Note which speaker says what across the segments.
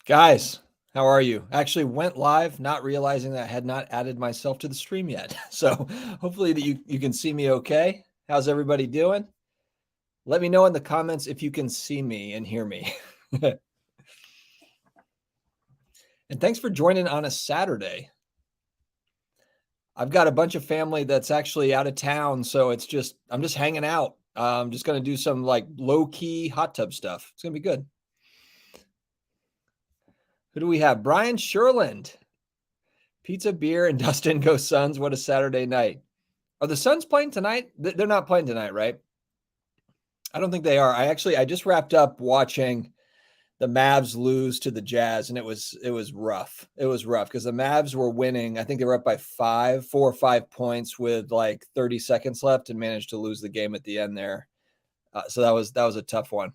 Speaker 1: Guys, how are you? Actually went live, not realizing that I had not added myself to the stream yet. So hopefully that you can see me okay. How's everybody doing? Let me know in the comments if you can see me and hear me. And thanks for joining on a Saturday. I've got a bunch of family that's actually out of town, so I'm just hanging out. I'm just going to do some like low-key hot tub stuff. It's going to be good. Who do we have? Brian Sherland. Pizza, beer, and Dustin Go Suns. What a Saturday night. Are the Suns playing tonight? They're not playing tonight, right? I don't think they are. I just wrapped up watching the Mavs lose to the Jazz, and it was rough. It was rough because the Mavs were winning. I think they were up by 4 or 5 points with like 30 seconds left, and managed to lose the game at the end there. So that was a tough one.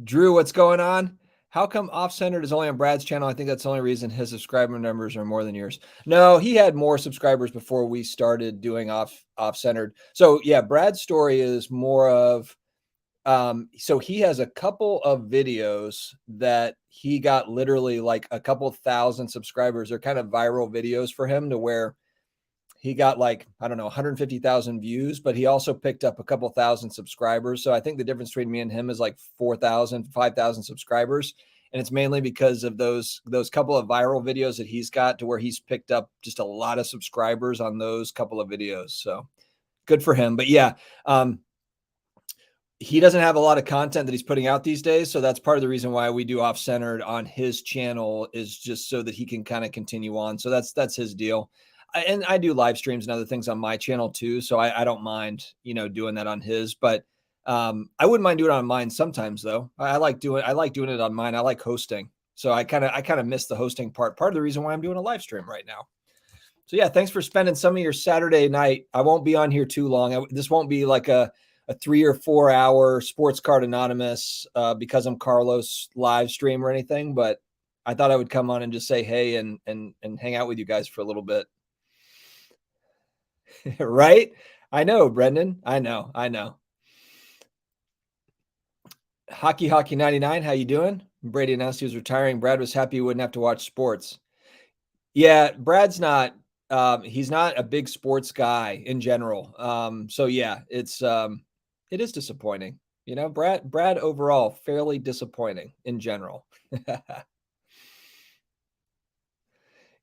Speaker 1: Drew, what's going on? How come off-centered is only on Brad's channel? I think that's the only reason his subscriber numbers are more than yours. No, he had more subscribers before we started doing off-centered. So yeah, Brad's story is more of, so he has a couple of videos that he got literally like a couple thousand subscribers. They're kind of viral videos for him to where he got like, I don't know, 150,000 views, but he also picked up a couple thousand subscribers. So I think the difference between me and him is like 4,000, 5,000 subscribers. And it's mainly because of those couple of viral videos that he's got to where he's picked up just a lot of subscribers on those couple of videos. So good for him. But yeah, he doesn't have a lot of content that he's putting out these days. So that's part of the reason why we do off-centered on his channel, is just so that he can kind of continue on. So that's his deal. And I do live streams and other things on my channel too. So I don't mind, doing that on his, but I wouldn't mind doing it on mine sometimes though. I like doing it on mine. I like hosting. So I kind of miss the hosting part of the reason why I'm doing a live stream right now. So yeah, thanks for spending some of your Saturday night. I won't be on here too long. This won't be like a 3 or 4 hour Sports Card Anonymous because I'm Carlos live stream or anything, but I thought I would come on and just say hey and hang out with you guys for a little bit. Right? I know, Brendan. I know. Hockey 99, how you doing? Brady announced he was retiring. Brad was happy he wouldn't have to watch sports. Yeah, Brad's not he's not a big sports guy in general. So yeah, it is disappointing. Brad overall fairly disappointing in general.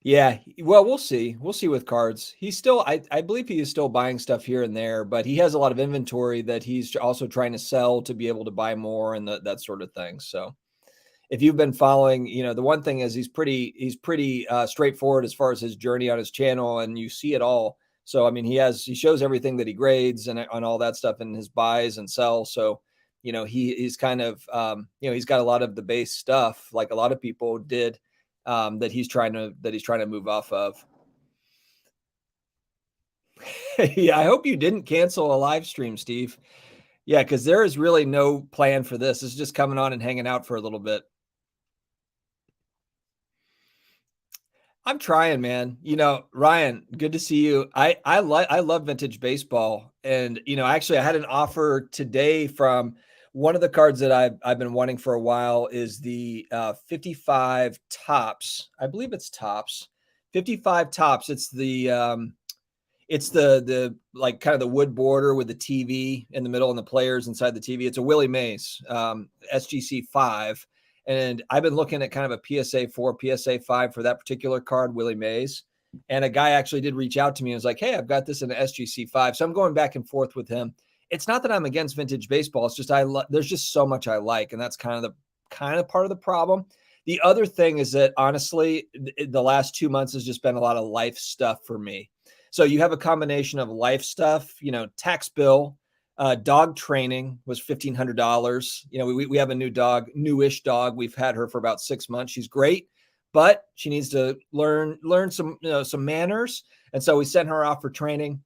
Speaker 1: Yeah, well, we'll see. We'll see with cards. He's still, I believe he is still buying stuff here and there, but he has a lot of inventory that he's also trying to sell to be able to buy more and that sort of thing. So if you've been following, the one thing is he's pretty straightforward as far as his journey on his channel, and you see it all. So, I mean, he shows everything that he grades and on all that stuff and his buys and sells. So, he's kind of, he's got a lot of the base stuff like a lot of people did. That he's trying to move off of. Yeah, I hope you didn't cancel a live stream, Steve. Yeah, because there is really no plan for this. It's just coming on and hanging out for a little bit. I'm trying, man. Ryan, good to see you. I love vintage baseball, and actually, I had an offer today from one of the cards that I've been wanting for a while is the 55 tops. I believe it's tops. 55 tops. It's the like kind of the wood border with the TV in the middle and the players inside the TV. It's a Willie Mays SGC 5. And I've been looking at kind of a PSA 4, PSA 5 for that particular card, Willie Mays. And a guy actually did reach out to me and was like, hey, I've got this in an SGC 5. So I'm going back and forth with him. It's not that I'm against vintage baseball. It's just there's just so much I like. And that's kind of part of the problem. The other thing is that honestly, the last 2 months has just been a lot of life stuff for me. So you have a combination of life stuff, tax bill, dog training was $1,500. We have a new dog, newish dog. We've had her for about 6 months. She's great, but she needs to learn some, some manners. And so we sent her off for training.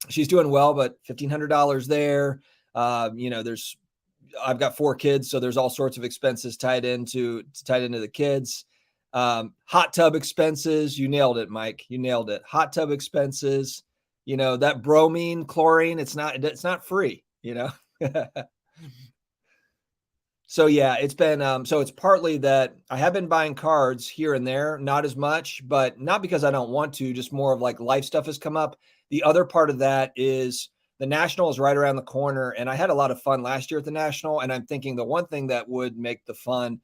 Speaker 1: She's doing well, but $1,500 there. I've got 4 kids, so there's all sorts of expenses tied into the kids. Hot tub expenses. You nailed it, Mike. You nailed it. Hot tub expenses. That bromine, chlorine, it's not free, So yeah, it's been so it's partly that I have been buying cards here and there, not as much, but not because I don't want to, just more of like life stuff has come up. The other part of that is the National is right around the corner, and I had a lot of fun last year at the National, and I'm thinking the one thing that would make the fun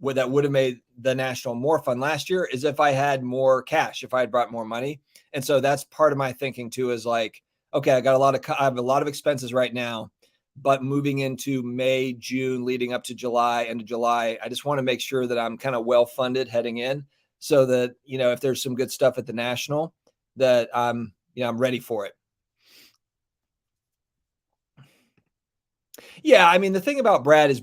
Speaker 1: that would have made the National more fun last year is if I had more cash, if I had brought more money. And so that's part of my thinking too, is like, okay, I have a lot of expenses right now, but moving into May, June, leading up to July, end of July, I just want to make sure that I'm kind of well funded heading in, so that, if there's some good stuff at the National, that I'm ready for it. Yeah, I mean, the thing about Brad is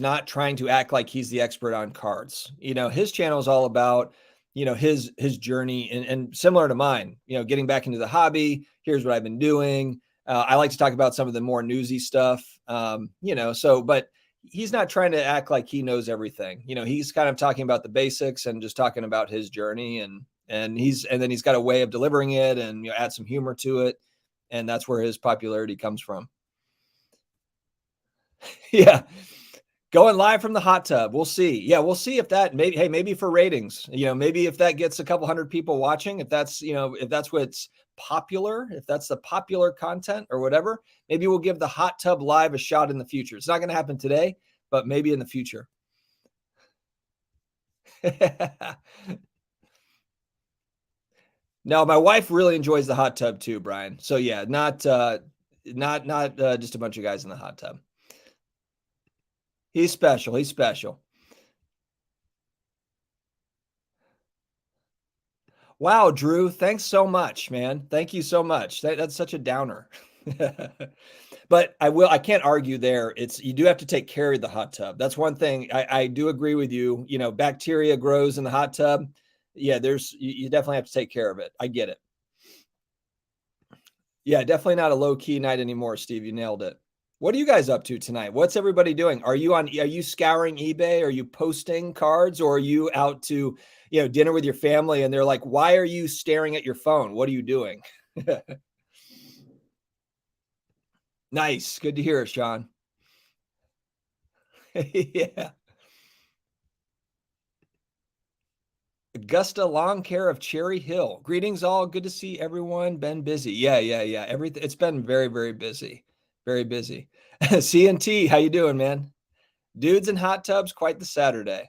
Speaker 1: not trying to act like he's the expert on cards. His channel is all about, his journey, and similar to mine, getting back into the hobby. Here's what I've been doing. I like to talk about some of the more newsy stuff. But he's not trying to act like he knows everything. He's kind of talking about the basics and just talking about his journey, and then he's got a way of delivering it, and add some humor to it, and that's where his popularity comes from. Yeah. Going live from the hot tub. We'll see. Yeah, we'll see if that maybe for ratings, maybe if that gets a couple hundred people watching, if that's what's popular, if that's the popular content or whatever, maybe we'll give the hot tub live a shot in the future. It's not going to happen today, but maybe in the future. No, my wife really enjoys the hot tub too, Brian. So yeah, not just a bunch of guys in the hot tub. He's special. He's special. Wow, Drew, thanks so much, man. Thank you so much. That's such a downer. But I can't argue there. You do have to take care of the hot tub. That's one thing. I do agree with you. Bacteria grows in the hot tub. Yeah, you definitely have to take care of it. I get it. Yeah, definitely not a low key night anymore, Steve. You nailed it. What are you guys up to tonight? What's everybody doing? Are you scouring eBay? Are you posting cards, or are you out to, dinner with your family and they're like, "Why are you staring at your phone? What are you doing?" Nice. Good to hear it, Sean. Yeah. Augusta Lawn Care of Cherry Hill. Greetings all. Good to see everyone. Been busy. Yeah, yeah, yeah. Everything. It's been very, very busy. Very busy. CNT, how you doing, man? Dudes in hot tubs, quite the Saturday.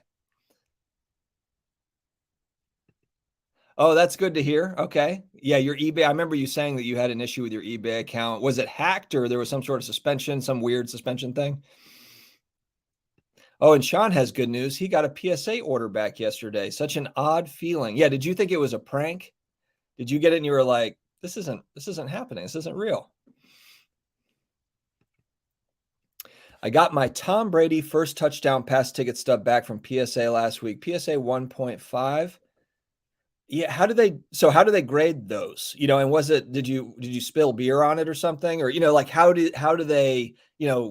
Speaker 1: Oh, that's good to hear. Okay. Yeah, your eBay. I remember you saying that you had an issue with your eBay account. Was it hacked, or there was some sort of suspension, some weird suspension thing? Oh, and Sean has good news. He got a PSA order back yesterday. Such an odd feeling. Yeah, did you think it was a prank? Did you get it and you were like, this isn't happening. This isn't real. I got my Tom Brady first touchdown pass ticket stub back from PSA last week. PSA 1.5. Yeah, how do they grade those? And did you spill beer on it or something? Or, like how do they,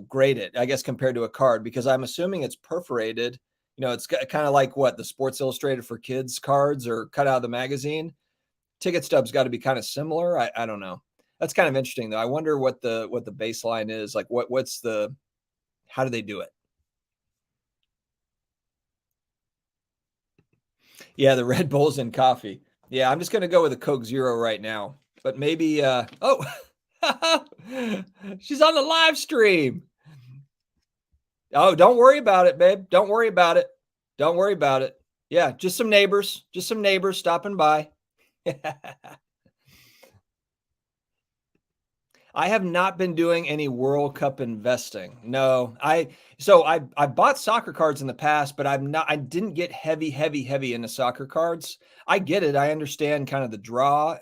Speaker 1: grade it, I guess, compared to a card? Because I'm assuming it's perforated. It's kind of like what the Sports Illustrated for Kids cards or cut out of the magazine. Ticket stubs got to be kind of similar. I don't know. That's kind of interesting though. I wonder what the baseline is. Like how do they do it? Yeah, the Red Bulls and coffee. Yeah, I'm just gonna go with a Coke Zero right now. But maybe oh she's on the live stream. Oh, don't worry about it, babe. Don't worry about it. Don't worry about it. Yeah, just some neighbors. Just some neighbors stopping by. I have not been doing any World Cup investing. No, I bought soccer cards in the past, but I didn't get heavy into soccer cards. I get it. I understand kind of the draw.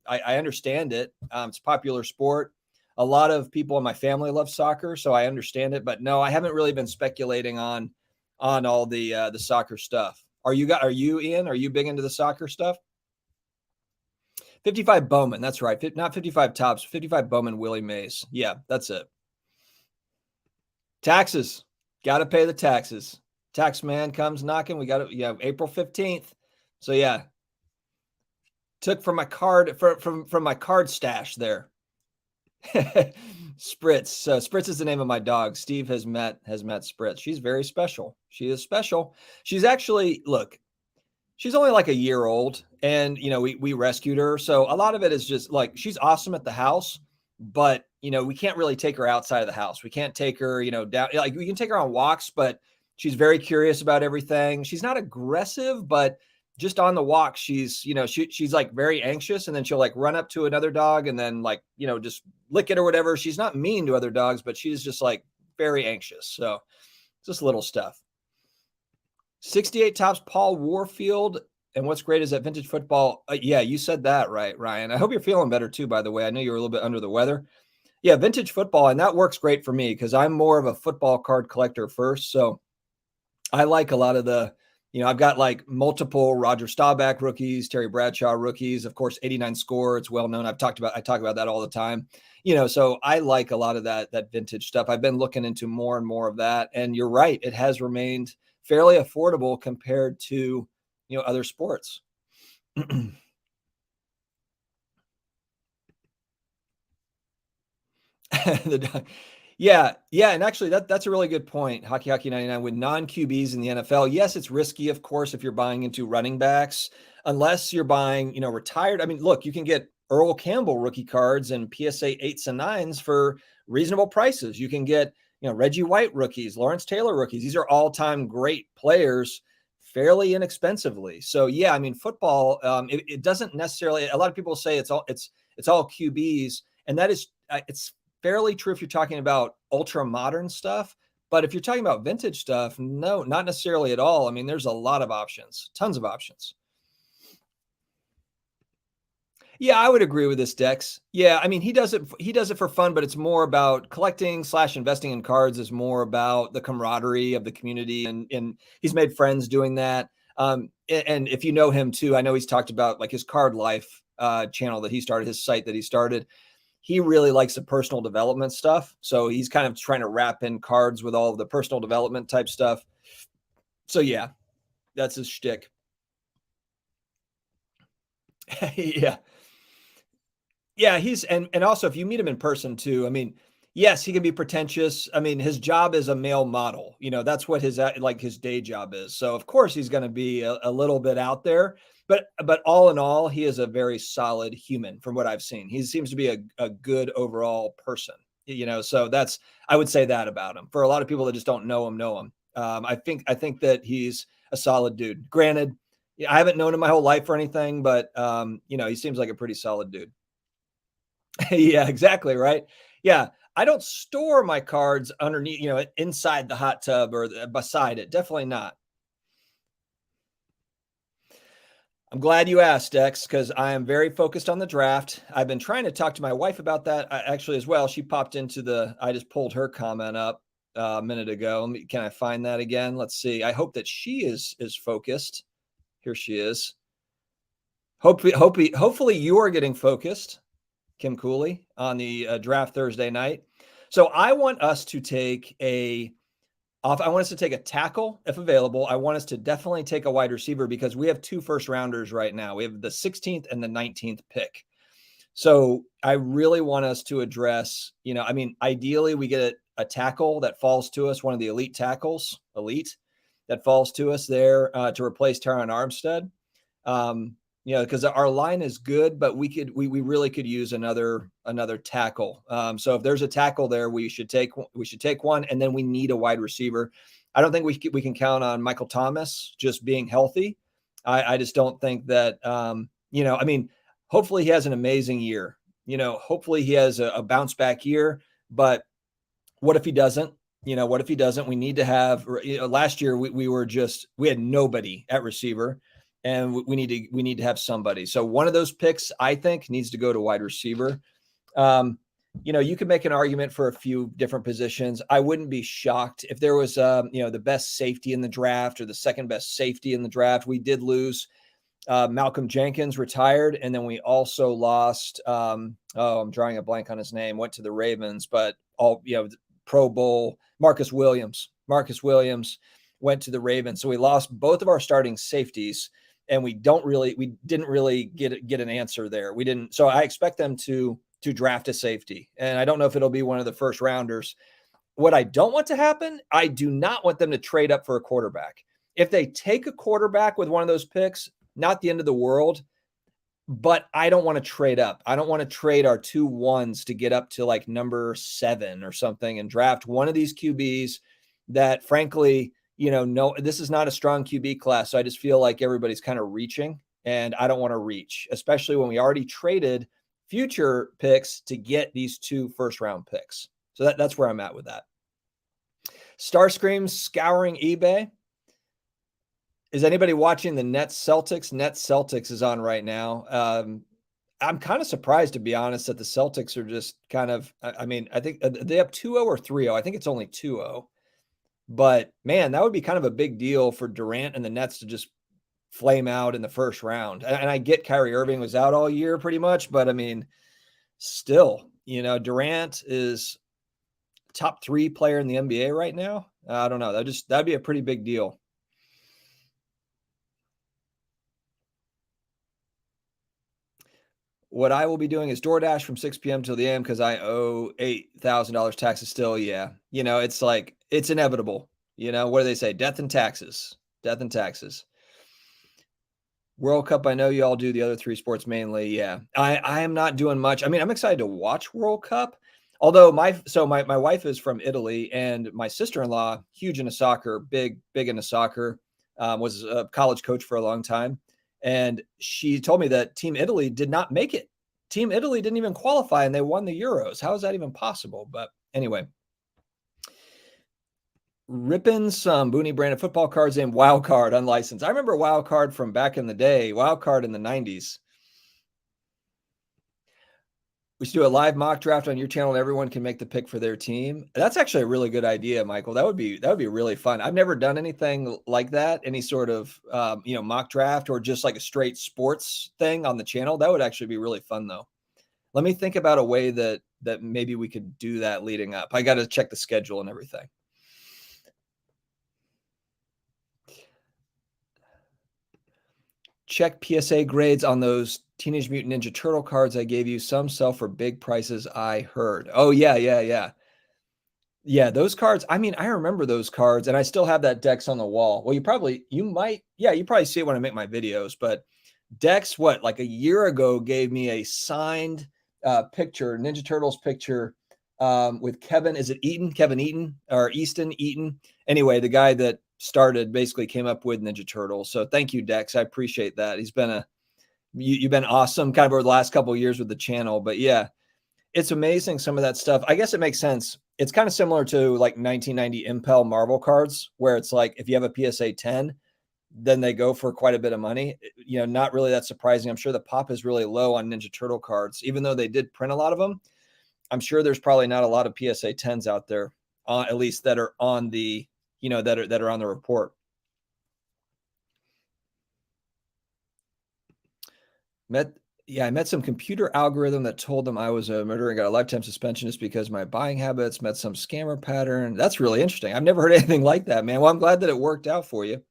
Speaker 1: I understand it. It's a popular sport. A lot of people in my family love soccer, so I understand it. But no, I haven't really been speculating on all the soccer stuff. Are you Ian? Are you big into the soccer stuff? 55 Bowman. That's right. Not 55 Tops, 55 Bowman Willie Mays. Yeah, that's it. Taxes. Got to pay the taxes. Tax man comes knocking. We got to, April 15th. So yeah, took from my card from my card stash there. Spritz. So Spritz is the name of my dog. Steve has met Spritz. She's very special. She is special. She's actually, look, she's only like a year old, and we rescued her. So a lot of it is just like she's awesome at the house, but we can't really take her outside of the house. We can't take her, down. Like we can take her on walks, but she's very curious about everything. She's not aggressive, but just on the walk, she's she's like very anxious, and then she'll like run up to another dog and then like just lick it or whatever. She's not mean to other dogs, but she's just like very anxious. So just little stuff. 68 tops Paul Warfield. And what's great is that vintage football. Yeah, you said that right, Ryan. I hope you're feeling better too, by the way. I know you were a little bit under the weather. Yeah, vintage football. And that works great for me because I'm more of a football card collector first. So I like a lot of the, I've got like multiple Roger Staubach rookies, Terry Bradshaw rookies, of course, 89 score. It's well known. I talk about that all the time. So I like a lot of that vintage stuff. I've been looking into more and more of that. And you're right. It has remained fairly affordable compared to, other sports. Yeah. And actually that's a really good point. Hockey 99 with non-QBs in the NFL. Yes, it's risky, of course, if you're buying into running backs, unless you're buying, retired. I mean, look, you can get Earl Campbell rookie cards and PSA 8s and 9s for reasonable prices. You can get, Reggie White rookies, Lawrence Taylor rookies. These are all-time great players fairly inexpensively. So yeah, I mean, football, it doesn't necessarily, a lot of people say it's all QBs, and that is, it's fairly true if you're talking about ultra modern stuff. But if you're talking about vintage stuff, no, not necessarily at all. I mean, there's a lot of options, tons of options. Yeah, I would agree with this, Dex. Yeah, I mean, he does it for fun, but it's more about collecting / investing in cards is more about the camaraderie of the community, and he's made friends doing that. And if you know him too, I know he's talked about like his Card Life channel that he started, his site that he started. He really likes the personal development stuff, so he's kind of trying to wrap in cards with all of the personal development type stuff. So yeah, that's his shtick. Yeah. Yeah, he's and also if you meet him in person too, I mean, yes, he can be pretentious. I mean, his job is a male model. That's what his like his day job is. So of course he's going to be a little bit out there, but all in all, he is a very solid human from what I've seen. He seems to be a good overall person. So that's I would say that about him. For a lot of people that just don't know him. I think that he's a solid dude. Granted, I haven't known him my whole life or anything, but he seems like a pretty solid dude. Yeah, exactly. Right. Yeah. I don't store my cards underneath, inside the hot tub or beside it. Definitely not. I'm glad you asked, Dex, because I am very focused on the draft. I've been trying to talk to my wife about that actually as well. She popped into I just pulled her comment up a minute ago. Can I find that again? Let's see. I hope that she is focused. Here she is. Hopefully you are getting focused, Kim Cooley, on the draft Thursday night. So I want us to take a tackle if available. I want us to definitely take a wide receiver because we have 2 first rounders right now. We have the 16th and the 19th pick. So I really want us to address, I mean, ideally we get a tackle that falls to us, one of the elite tackles, that falls to us there to replace Terron Armstead. Because our line is good, but we really could use another tackle. So if there's a tackle there, we should take one, and then we need a wide receiver. I don't think we can count on Michael Thomas just being healthy. I just don't think that. I mean, hopefully he has an amazing year. Hopefully he has a bounce back year. But what if he doesn't? What if he doesn't? We need to have. Last year we had nobody at receiver. And we need to have somebody. So one of those picks, I think, needs to go to wide receiver. You can make an argument for a few different positions. I wouldn't be shocked if there was, the best safety in the draft or the second best safety in the draft. We did lose Malcolm Jenkins, retired, and then we also lost. I'm drawing a blank on his name. Went to the Ravens, but Pro Bowl Marcus Williams. Marcus Williams went to the Ravens, so we lost both of our starting safeties. And we didn't really get an answer there. We didn't. So I expect them to to draft a safety. And I don't know if it'll be one of the first rounders. What I don't want to happen, I do not want them to trade up for a quarterback. If they take a quarterback with one of those picks, not the end of the world, but I don't want to trade up. I don't want to trade our 2 1s to get up to like number 7 or something and draft one of these QBs that, frankly, no, this is not a strong QB class. So I just feel like everybody's kind of reaching, and I don't want to reach, especially when we already traded future picks to get these 2 first-round picks. So that's where I'm at with that. Starscream scouring eBay. Is anybody watching the Nets Celtics? Nets Celtics is on right now. I'm kind of surprised, to be honest, that the Celtics are just kind of, I mean, I think they have 2-0 or 3-0. I think it's only 2-0. But man, that would be kind of a big deal for Durant and the Nets to just flame out in the first round. And I get Kyrie Irving was out all year pretty much, but I mean, still, Durant is top 3 player in the NBA right now. I don't know. That'd be a pretty big deal. What I will be doing is DoorDash from 6 p.m. till the AM because I owe $8,000 taxes still. Yeah. It's like, it's inevitable. What do they say? Death and taxes. Death and taxes. World Cup, I know you all do the other 3 sports mainly. Yeah. I am not doing much. I mean, I'm excited to watch World Cup. Although my wife is from Italy, and my sister-in-law, huge into soccer, big into soccer, was a college coach for a long time. And she told me that Team Italy did not make it. Team Italy didn't even qualify, and they won the Euros. How is that even possible? But anyway, ripping some Booney branded football cards in Wildcard unlicensed. I remember Wildcard from back in the day, Wildcard in the 90s. We should do a live mock draft on your channel and everyone can make the pick for their team. That's actually a really good idea, Michael. That would be really fun. I've never done anything like that, any sort of mock draft or just like a straight sports thing on the channel. That would actually be really fun though. Let me think about a way that maybe we could do that leading up. I got to check the schedule and everything. Check PSA grades on those Teenage Mutant Ninja Turtle cards I gave you. Some sell for big prices, I heard. Oh, yeah. Yeah, those cards. I mean, I remember those cards, and I still have that Dex on the wall. Well, you probably see it when I make my videos. But Dex, like a year ago, gave me a signed picture, Ninja Turtles picture with Kevin. Is it Eaton? Kevin Eaton or Easton Eaton? Anyway, the guy that basically came up with Ninja Turtles. So thank you, Dex. I appreciate that. You've been awesome kind of over the last couple of years with the channel. But yeah, it's amazing, some of that stuff. I guess it makes sense. It's kind of similar to like 1990 Impel Marvel cards, where it's like if you have a PSA 10, then they go for quite a bit of money. Not really that surprising. I'm sure the pop is really low on Ninja Turtle cards, even though they did print a lot of them. I'm sure there's probably not a lot of PSA 10s out there, at least that are on the that are on the report. I met some computer algorithm that told them I was a murderer and got a lifetime suspension just because of my buying habits, met some scammer pattern. That's really interesting. I've never heard anything like that, man. Well, I'm glad that it worked out for you.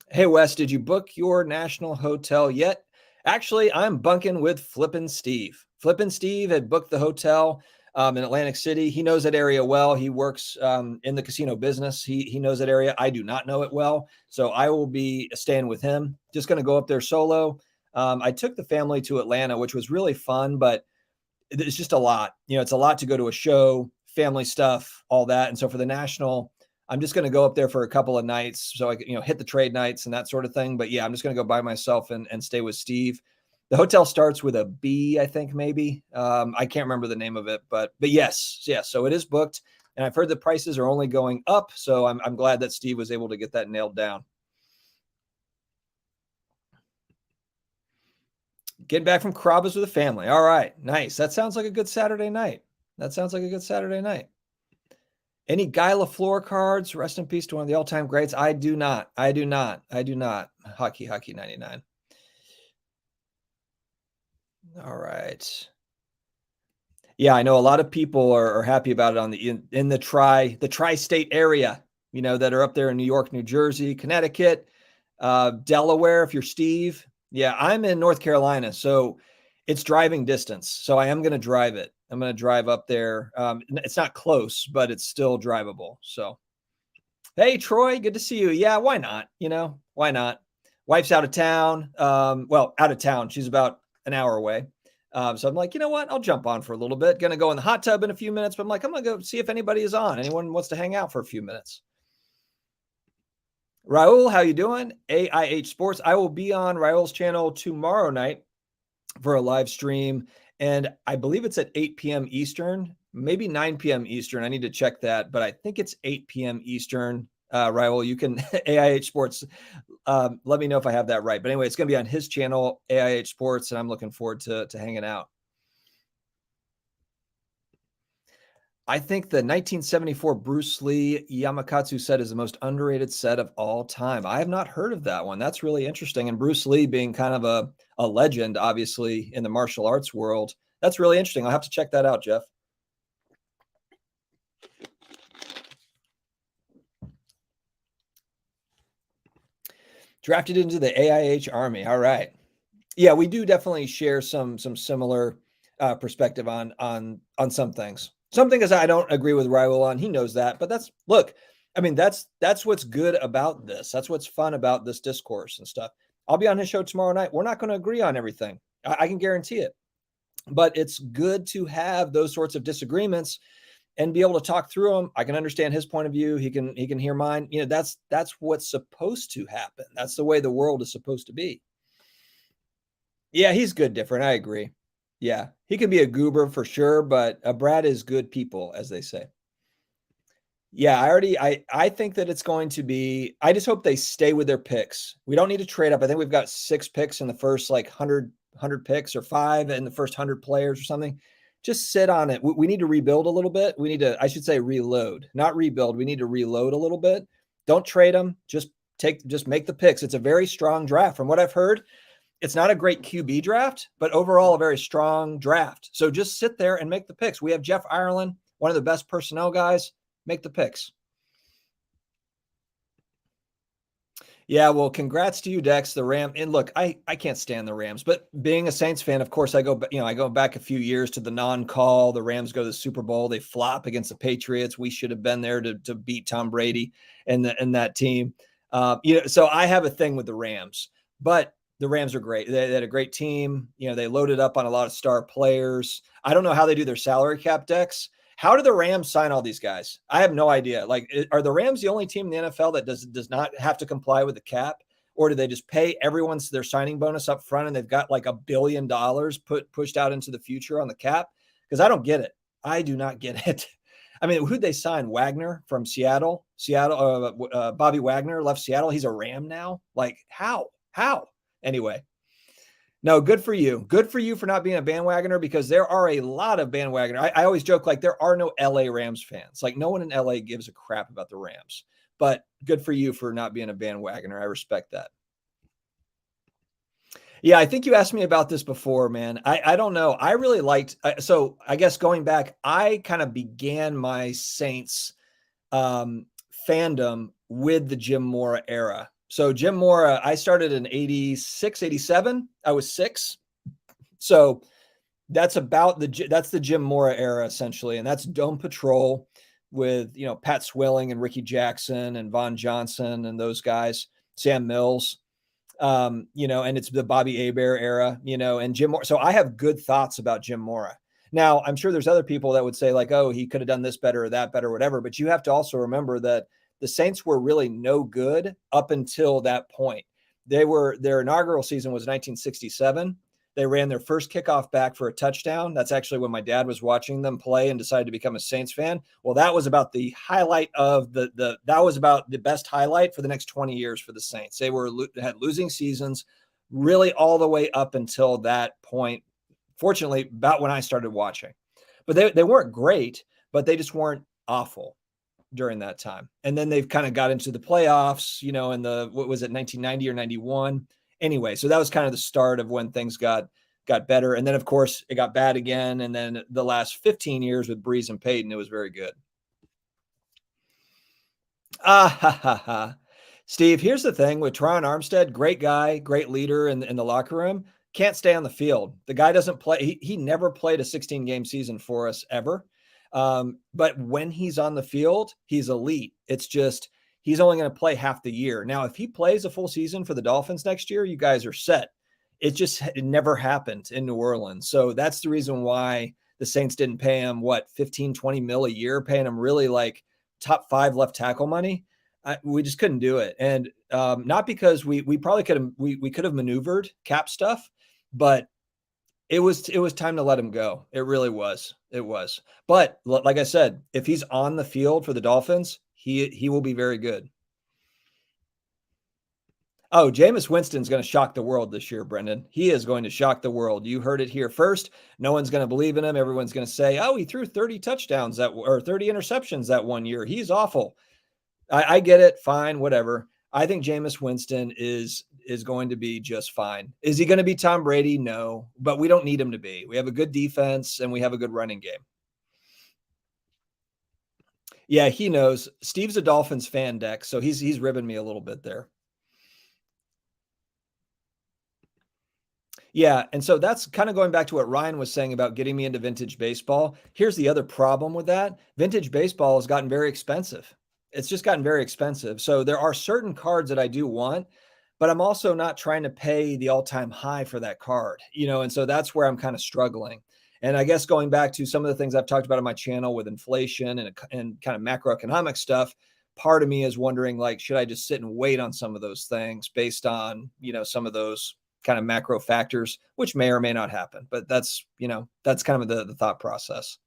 Speaker 1: Hey, Wes, did you book your national hotel yet? Actually, I'm bunking with Flippin' Steve. Flippin' Steve had booked the hotel in Atlantic City. He knows that area well. He works in the casino business. He knows that area. I do not know it well. So I will be staying with him. Just going to go up there solo. I took the family to Atlanta, which was really fun, but it's just a lot. It's a lot to go to a show, family stuff, all that. And so for the national, I'm just going to go up there for a couple of nights so I can, hit the trade nights and that sort of thing. But yeah, I'm just going to go by myself and stay with Steve. The hotel starts with a B, I think, maybe. I can't remember the name of it, but yes. So it is booked. And I've heard the prices are only going up. So I'm glad that Steve was able to get that nailed down. Getting back from Carrabba's with the family. All right. Nice. That sounds like a good Saturday night. Any Guy LaFleur cards? Rest in peace to one of the all-time greats. I do not. Hockey 99. All right. Yeah, I know a lot of people are happy about it in the tri-state area, that are up there in New York, New Jersey, Connecticut, Delaware, if you're Steve. Yeah, I'm in North Carolina. So It's driving distance. So I am going to drive it. I'm going to drive up there. It's not close, but it's still drivable. So, hey, Troy, good to see you. Yeah, why not? Why not? Wife's out of town. Well, out of town. She's about an hour away. So I'm like, you know what? I'll jump on for a little bit. Going to go in the hot tub in a few minutes, but I'm like, I'm going to go see if anybody is on. Anyone wants to hang out for a few minutes. Raul, how you doing? AIH Sports. I will be on Raul's channel tomorrow night for a live stream, and I believe it's at 8 p.m. Eastern, maybe 9 p.m. Eastern. I need to check that, but I think it's 8 p.m. Eastern. Raul, you can AIH Sports. Let me know if I have that right. But anyway, it's going to be on his channel, AIH Sports, and I'm looking forward to hanging out. I think the 1974 Bruce Lee Yamakatsu set is the most underrated set of all time. I have not heard of that one. That's really interesting. And Bruce Lee being kind of a legend, obviously, in the martial arts world. That's really interesting. I'll have to check that out, Jeff. Drafted into the AIH Army. All right. Yeah, we do definitely share some similar perspective on some things. Some things I don't agree with Raul on. He knows that, but that's what's good about this. That's what's fun about this discourse and stuff. I'll be on his show tomorrow night. We're not going to agree on everything. I can guarantee it. But it's good to have those sorts of disagreements and be able to talk through them. I can understand his point of view. He can hear mine. That's what's supposed to happen. That's the way the world is supposed to be. Yeah, he's good different. I agree. Yeah, he can be a goober for sure, but Brad is good people, as they say. Yeah, I think that it's going to be, I just hope they stay with their picks. We don't need to trade up. I think we've got 6 picks in the first 100 picks, or 5 in the first 100 players or something. Just sit on it. We need to rebuild a little bit. We need to, I should say reload, not rebuild. We need to reload a little bit. Don't trade them. Just make the picks. It's a very strong draft. From what I've heard, it's not a great QB draft, but overall a very strong draft. So just sit there and make the picks. We have Jeff Ireland, one of the best personnel guys. Make the picks. Yeah, well, congrats to you, Dex, the Ram. And look, I can't stand the Rams, but being a Saints fan, of course, I go back a few years to the non-call. The Rams go to the Super Bowl. They flop against the Patriots. We should have been there to beat Tom Brady and that team. So I have a thing with the Rams, but the Rams are great. They had a great team. They loaded up on a lot of star players. I don't know how they do their salary cap, Dex. How do the Rams sign all these guys? I have no idea. Are the Rams the only team in the NFL that does not have to comply with the cap? Or do they just pay everyone's their signing bonus up front and they've got $1 billion pushed out into the future on the cap? Because I don't get it. I do not get it. I mean, who'd they sign? Wagner from Seattle? Bobby Wagner left Seattle. He's a Ram now? How? Anyway. No, good for you. Good for you for not being a bandwagoner, because there are a lot of bandwagoner. I always joke there are no LA Rams fans. No one in LA gives a crap about the Rams. But good for you for not being a bandwagoner. I respect that. Yeah, I think you asked me about this before, man. I don't know. I really liked, so I guess going back, I kind of began my Saints fandom with the Jim Mora era. So Jim Mora, I started in 86, 87. I was 6. So that's the Jim Mora era essentially. And that's Dome Patrol with, Pat Swilling and Ricky Jackson and Von Johnson and those guys, Sam Mills, and it's the Bobby Hebert era, and Jim Mora. So I have good thoughts about Jim Mora. Now, I'm sure there's other people that would say oh, he could have done this better or that better or whatever. But you have to also remember that the Saints were really no good up until that point. Their inaugural season was 1967. They ran their first kickoff back for a touchdown. That's actually when my dad was watching them play and decided to become a Saints fan. Well, that was about the highlight of that was about the best highlight for the next 20 years for the Saints. They had losing seasons really all the way up until that point. Fortunately, about when I started watching. But they weren't great, but they just weren't awful during that time. And then they've kind of got into the playoffs, in what was it, 1990 or 91. Anyway, so that was kind of the start of when things got better. And then, of course, it got bad again. And then the last 15 years with Breeze and Peyton, it was very good. Steve, here's the thing with Tron Armstead, great guy, great leader in the locker room. can't stay on the field. The guy doesn't play. He never played a 16-game season for us ever. But when he's on the field, he's elite. It's just he's only going to play half the year. Now, if he plays a full season for the Dolphins next year, you guys are set. It never happened in New Orleans. So that's the reason why the Saints didn't pay him, 15, 20 mil a year, paying him really like top 5 left tackle money. We just couldn't do it. And not because we probably could have maneuvered cap stuff, but it was time to let him go. It really was. It was. But like I said, if he's on the field for the Dolphins, he will be very good. Oh, Jameis Winston's going to shock the world this year, Brendan. He is going to shock the world. You heard it here first. No one's going to believe in him. Everyone's going to say, "Oh, he threw 30 touchdowns or 30 interceptions that one year. He's awful." I get it. Fine, whatever. I think Jameis Winston is going to be just fine. Is he going to be Tom Brady? No, but we don't need him to be. We have a good defense and we have a good running game. Yeah, he knows. Steve's a Dolphins fan, Dex, so he's ribbing me a little bit there. Yeah, and so that's kind of going back to what Ryan was saying about getting me into vintage baseball. Here's the other problem with that. Vintage baseball has gotten very expensive. It's just gotten very expensive. So there are certain cards that I do want, but I'm also not trying to pay the all-time high for that card, and so that's where I'm kind of struggling. And I guess going back to some of the things I've talked about on my channel with inflation and kind of macroeconomic stuff, part of me is wondering, like, should I just sit and wait on some of those things based on, some of those kind of macro factors, which may or may not happen. But that's kind of the thought process.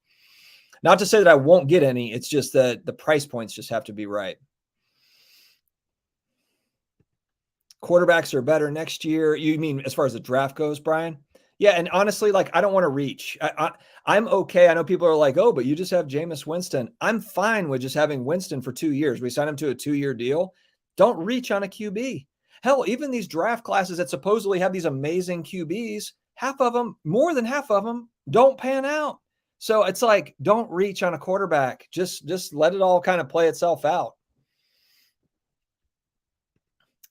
Speaker 1: Not to say that I won't get any. It's just that the price points just have to be right. Quarterbacks are better next year. You mean as far as the draft goes, Brian? Yeah, and honestly, like, I don't want to reach. I'm okay. I know people are like, "Oh, but you just have Jameis Winston." I'm fine with just having Winston for 2 years. We signed him to a 2-year deal. Don't reach on a QB. Hell, even these draft classes that supposedly have these amazing QBs, more than half of them, don't pan out. So it's like, don't reach on a quarterback. Just let it all kind of play itself out.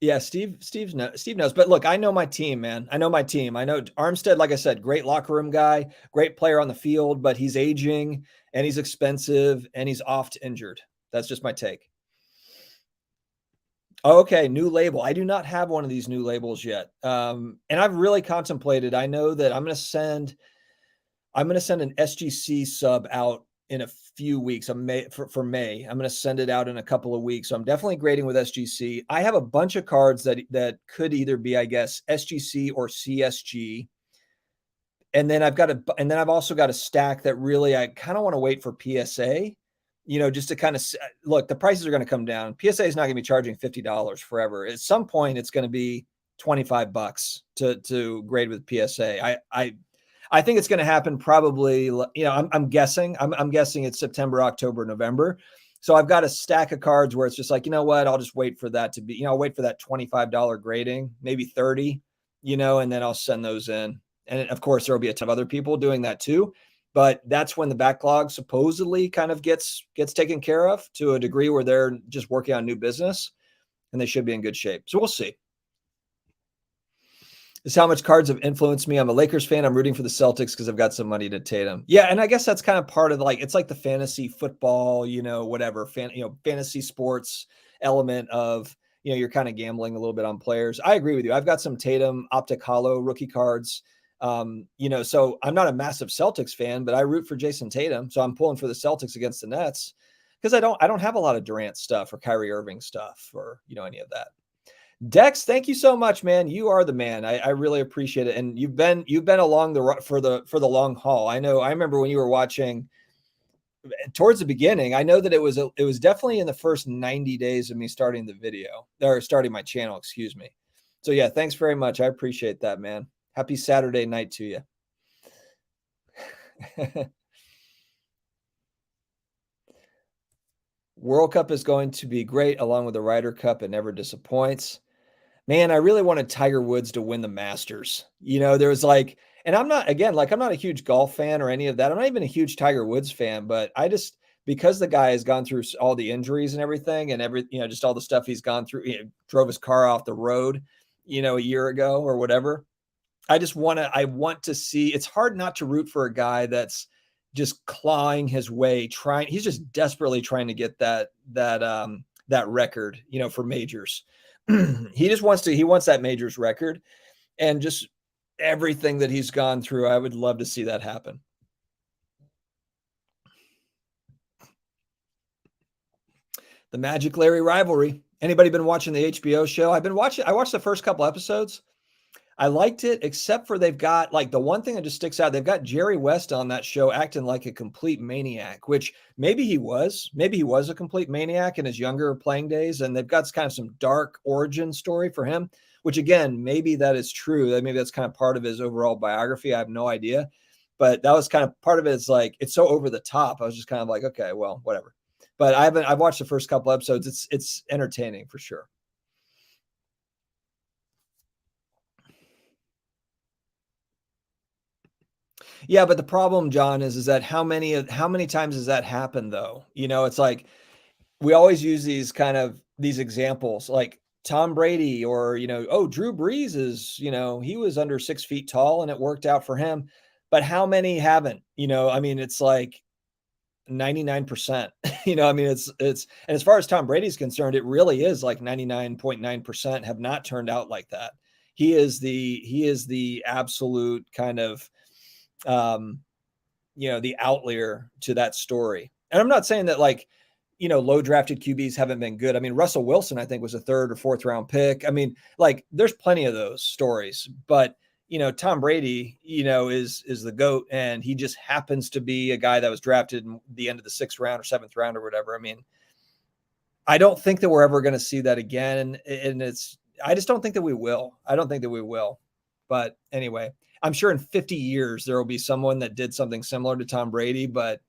Speaker 1: Yeah, Steve knows. But look, I know my team, man. I know my team. I know Armstead, like I said, great locker room guy, great player on the field, but he's aging and he's expensive and he's oft injured. That's just my take. Okay, new label. I do not have one of these new labels yet. And I've really contemplated. I know that I'm going to send an SGC sub out in a few weeks. For May. I'm going to send it out in a couple of weeks. So I'm definitely grading with SGC. I have a bunch of cards that could either be, I guess, SGC or CSG. And then I've also got a stack that really I kind of want to wait for PSA. Just to kind of look, the prices are going to come down. PSA is not going to be charging $50 forever. At some point, it's going to be $25 to grade with PSA. I think it's going to happen probably. I'm guessing. I'm guessing it's September, October, November. So I've got a stack of cards where it's just like, you know what? I'll just wait for that to be. I'll wait for that $25 grading, maybe 30. And then I'll send those in. And of course, there will be a ton of other people doing that too. But that's when the backlog supposedly kind of gets taken care of to a degree where they're just working on new business, and they should be in good shape. So we'll see. This is how much cards have influenced me. I'm a Lakers fan. I'm rooting for the Celtics because I've got some money to Tatum. Yeah, and I guess that's kind of part of it's like the fantasy football, whatever, fantasy sports element of, you're kind of gambling a little bit on players. I agree with you. I've got some Tatum Optic Hollow rookie cards. So I'm not a massive Celtics fan, but I root for Jason Tatum. So I'm pulling for the Celtics against the Nets because I don't have a lot of Durant stuff or Kyrie Irving stuff or, any of that. Dex, thank you so much, man. You are the man. I really appreciate it. And you've been along for the long haul. I remember when you were watching towards the beginning. I know that it was definitely in the first 90 days of me starting the video or starting my channel, excuse me. So yeah, thanks very much. I appreciate that, man. Happy Saturday night to you. World Cup is going to be great along with the Ryder Cup. It never disappoints. Man, I really wanted Tiger Woods to win the Masters. There was and I'm not a huge golf fan or any of that. I'm not even a huge Tiger Woods fan, but because the guy has gone through all the injuries and everything and just all the stuff he's gone through, drove his car off the road, a year ago or whatever. I want to see, it's hard not to root for a guy that's just clawing his way, he's just desperately trying to get that record, for majors. He wants that majors record, and just everything that he's gone through. I would love to see that happen. The Magic Larry rivalry. Anybody been watching the HBO show? I watched the first couple episodes. I liked it, except for they've got, like, the one thing that just sticks out. They've got Jerry West on that show acting like a complete maniac, which maybe he was a complete maniac in his younger playing days. And they've got kind of some dark origin story for him, which, again, maybe that is true. Maybe that's kind of part of his overall biography. I have no idea. But that was kind of part of it. Is like, it's so over the top. I was just kind of like, okay, well, whatever. But I've watched the first couple episodes. It's entertaining for sure. Yeah, but the problem, John, is that how many times has that happened though? It's like we always use these examples, like Tom Brady, or Drew Brees is, he was under 6 feet tall and it worked out for him. But how many haven't? It's like 99%. It's and as far as Tom Brady's concerned, it really is like 99.9% have not turned out like that. He is the absolute kind of the outlier to that story. And I'm not saying that, like, low drafted QBs haven't been good. I mean, Russell Wilson, I think, was a 3rd or 4th round pick. I mean, like, there's plenty of those stories, but Tom Brady, is the GOAT, and he just happens to be a guy that was drafted in the end of the 6th round or 7th round or whatever. I mean, I don't think that we're ever going to see that again. And I just don't think that we will. I don't think that we will. But anyway, I'm sure in 50 years, there will be someone that did something similar to Tom Brady, but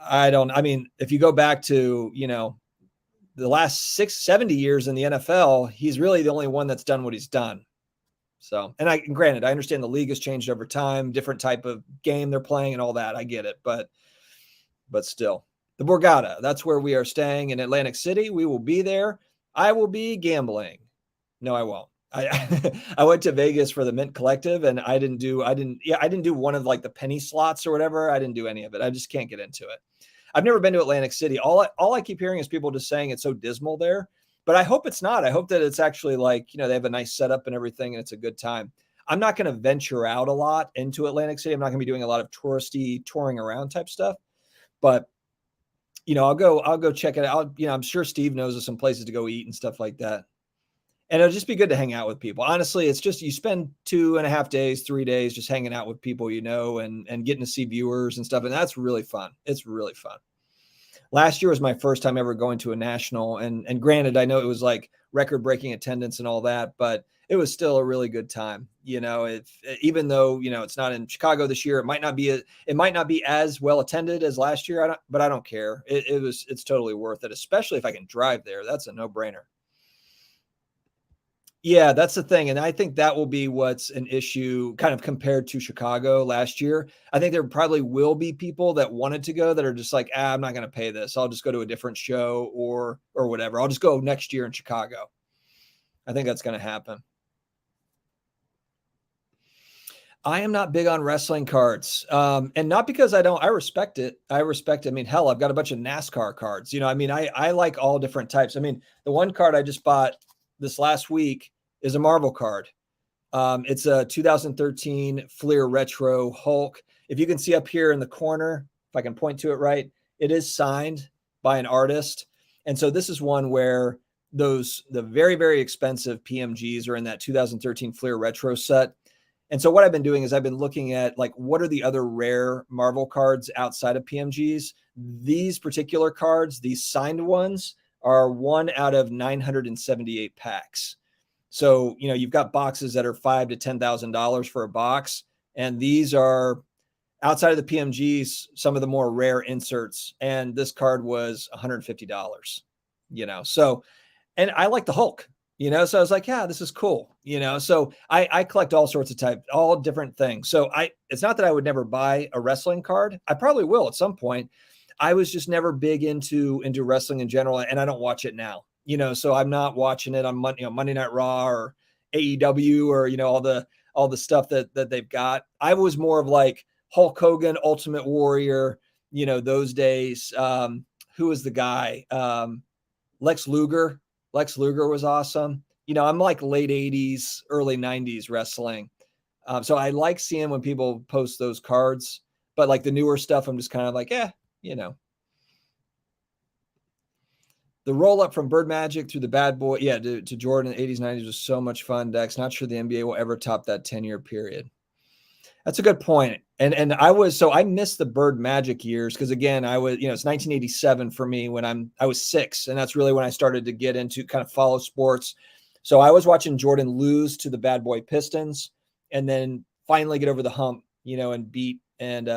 Speaker 1: if you go back to, the last 70 years in the NFL, he's really the only one that's done what he's done. So, and granted, I understand the league has changed over time, different type of game they're playing and all that. I get it, but still, the Borgata, that's where we are staying in Atlantic City. We will be there. I will be gambling. No, I won't. I went to Vegas for the Mint Collective, and I didn't do one of, like, the penny slots or whatever. I didn't do any of it. I just can't get into it. I've never been to Atlantic City. All I keep hearing is people just saying it's so dismal there. But I hope it's not. I hope that it's actually, like, they have a nice setup and everything, and it's a good time. I'm not going to venture out a lot into Atlantic City. I'm not going to be doing a lot of touristy touring around type stuff. But, I'll go check it out. I'm sure Steve knows of some places to go eat and stuff like that. And it'll just be good to hang out with people. Honestly, it's just, you spend 2.5 days, 3 days just hanging out with people, and getting to see viewers and stuff. And that's really fun. It's really fun. Last year was my first time ever going to a national. And granted, I know it was like record-breaking attendance and all that, but it was still a really good time. Even though, it's not in Chicago this year, it might not be as well attended as last year. But I don't care. It's totally worth it, especially if I can drive there. That's a no-brainer. Yeah, that's the thing. And I think that will be what's an issue kind of compared to Chicago last year. I think there probably will be people that wanted to go that are just like, I'm not going to pay this. I'll just go to a different show or whatever. I'll just go next year in Chicago. I think that's going to happen. I am not big on wrestling cards. And not because I respect it. I mean, hell, I've got a bunch of NASCAR cards. I like all different types. I mean, the one card I just bought this last week is a Marvel card. It's a 2013 Fleer Retro Hulk. If you can see up here in the corner, if I can point to it right, it is signed by an artist. And so this is one where the very, very expensive PMGs are in that 2013 Fleer Retro set. And so what I've been doing is I've been looking at, like, what are the other rare Marvel cards outside of PMGs? These particular cards, these signed ones, are 1 out of 978 packs. So, you've got boxes that are $5,000 to $10,000 for a box. And these are, outside of the PMGs, some of the more rare inserts. And this card was $150, so, and I like the Hulk, so I was like, yeah, this is cool. So I collect all sorts of types, all different things. So it's not that I would never buy a wrestling card. I probably will at some point. I was just never big into wrestling in general, and I don't watch it now. So I'm not watching it on Monday Night Raw or AEW or all the all the stuff that they've got. I was more of like Hulk Hogan, Ultimate Warrior, those days. Who was the guy? Lex Luger. Lex Luger was awesome. I'm like late 80s, early 90s wrestling. So I like seeing when people post those cards, but like the newer stuff, I'm just kind of like, The roll up from Bird Magic through the Bad Boy, to Jordan in the 80s, 90s was so much fun, Dex. Not sure the NBA will ever top that 10-year period. That's a good point. And I missed the Bird Magic years because, again, I was, it's 1987 for me when I was 6, and that's really when I started to get into kind of follow sports. So I was watching Jordan lose to the Bad Boy Pistons and then finally get over the hump, and beat. And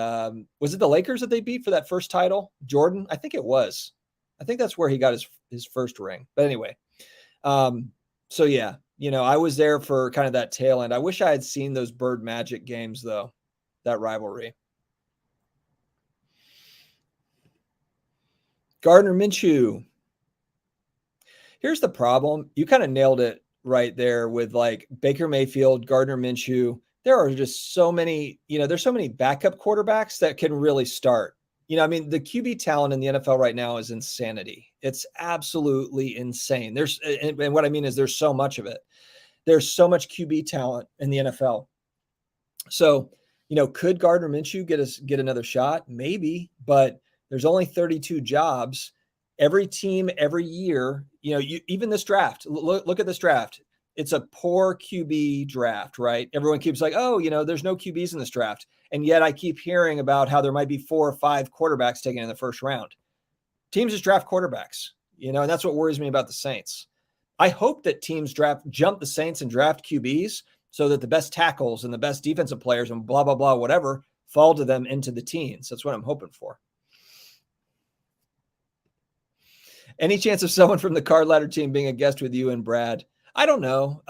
Speaker 1: was it the Lakers that they beat for that first title? Jordan? I think it was. I think that's where he got his first ring. But anyway, so yeah, I was there for kind of that tail end. I wish I had seen those Bird Magic games, though, that rivalry. Gardner Minshew. Here's the problem. You kind of nailed it right there with like Baker Mayfield, Gardner Minshew. There are just so many, there's so many backup quarterbacks that can really start. The QB talent in the NFL right now is insanity. It's absolutely insane. And what I mean is there's so much of it. There's so much QB talent in the NFL. So, could Gardner Minshew get another shot? Maybe, but there's only 32 jobs. Every team, every year, even this draft, look at this draft. It's a poor QB draft, right? Everyone keeps like, oh, there's no QBs in this draft. And yet I keep hearing about how there might be 4 or 5 quarterbacks taken in the first round. Teams just draft quarterbacks, and that's what worries me about the Saints. I hope that teams jump the Saints and draft QBs so that the best tackles and the best defensive players and blah, blah, blah, whatever, fall to them into the teens. That's what I'm hoping for. Any chance of someone from the Card Ladder team being a guest with you and Brad? I don't know.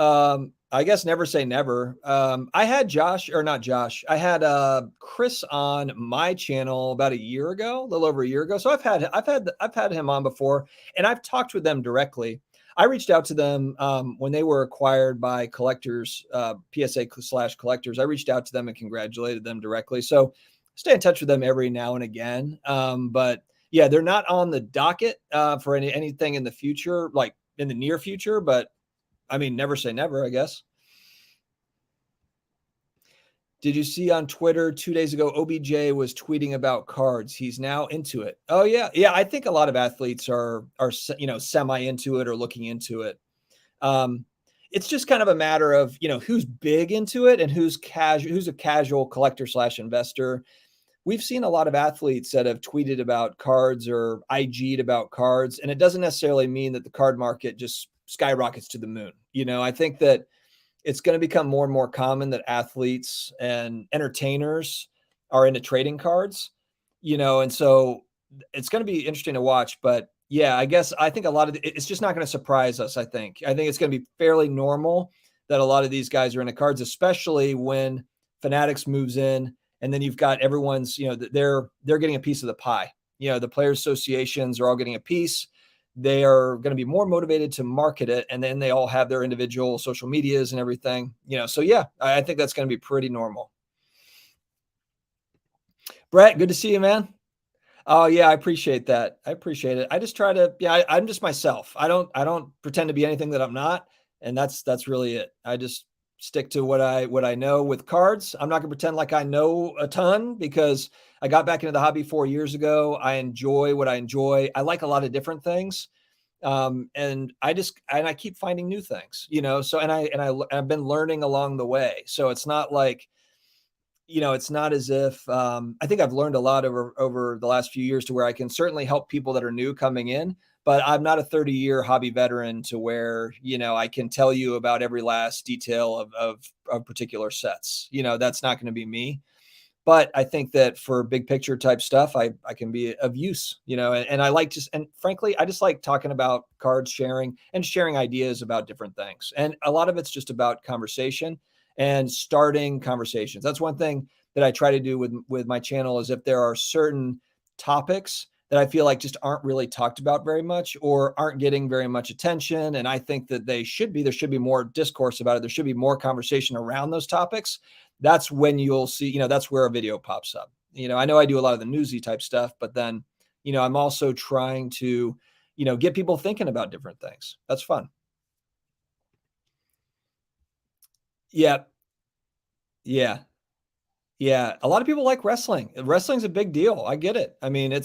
Speaker 1: I guess never say never. I had I had Chris on my channel about a year ago, a little over a year ago. So I've had him on before, and I've talked with them directly. I reached out to them when they were acquired by Collectors, PSA/Collectors. I reached out to them and congratulated them directly. So stay in touch with them every now and again. But yeah, they're not on the docket for anything in the future, like in the near future. But I mean, never say never, I guess. Did you see on Twitter 2 days ago, OBJ was tweeting about cards? He's now into it. Oh yeah. Yeah. I think a lot of athletes are semi into it or looking into it. It's just kind of a matter of, who's big into it and who's a casual collector/investor. We've seen a lot of athletes that have tweeted about cards or IG'd about cards, and it doesn't necessarily mean that the card market just skyrockets to the moon. I think that it's going to become more and more common that athletes and entertainers are into trading cards, and so it's going to be interesting to watch. But yeah, I think a lot of it's just not going to surprise us. I think it's going to be fairly normal that a lot of these guys are into cards, especially when Fanatics moves in. And then you've got everyone's, they're getting a piece of the pie. The players associations are all getting a piece. They are going to be more motivated to market it. And then they all have their individual social medias and everything, So yeah, I think that's going to be pretty normal. Brett, good to see you, man. Oh yeah, I appreciate that. I appreciate it. I just try to, I'm just myself. I don't pretend to be anything that I'm not. And that's really it. I just stick to what I know with cards. I'm not going to pretend like I know a ton because I got back into the hobby 4 years ago. I enjoy what I enjoy. I like a lot of different things. And I keep finding new things, so, I've been learning along the way. So it's not like, it's not as if, I think I've learned a lot over the last few years to where I can certainly help people that are new coming in, but I'm not a 30-year hobby veteran to where, I can tell you about every last detail of particular sets. That's not going to be me. But I think that for big picture type stuff, I can be of use, and I like and frankly, I just like talking about cards, sharing ideas about different things. And a lot of it's just about conversation and starting conversations. That's one thing that I try to do with my channel is if there are certain topics that I feel like just aren't really talked about very much or aren't getting very much attention. And I think that there should be more discourse about it. There should be more conversation around those topics. That's when you'll see, that's where a video pops up. I know I do a lot of the newsy type stuff, but then, I'm also trying to, get people thinking about different things. That's fun. Yeah. Yeah. Yeah. A lot of people like wrestling. Wrestling's a big deal. I get it. I mean, I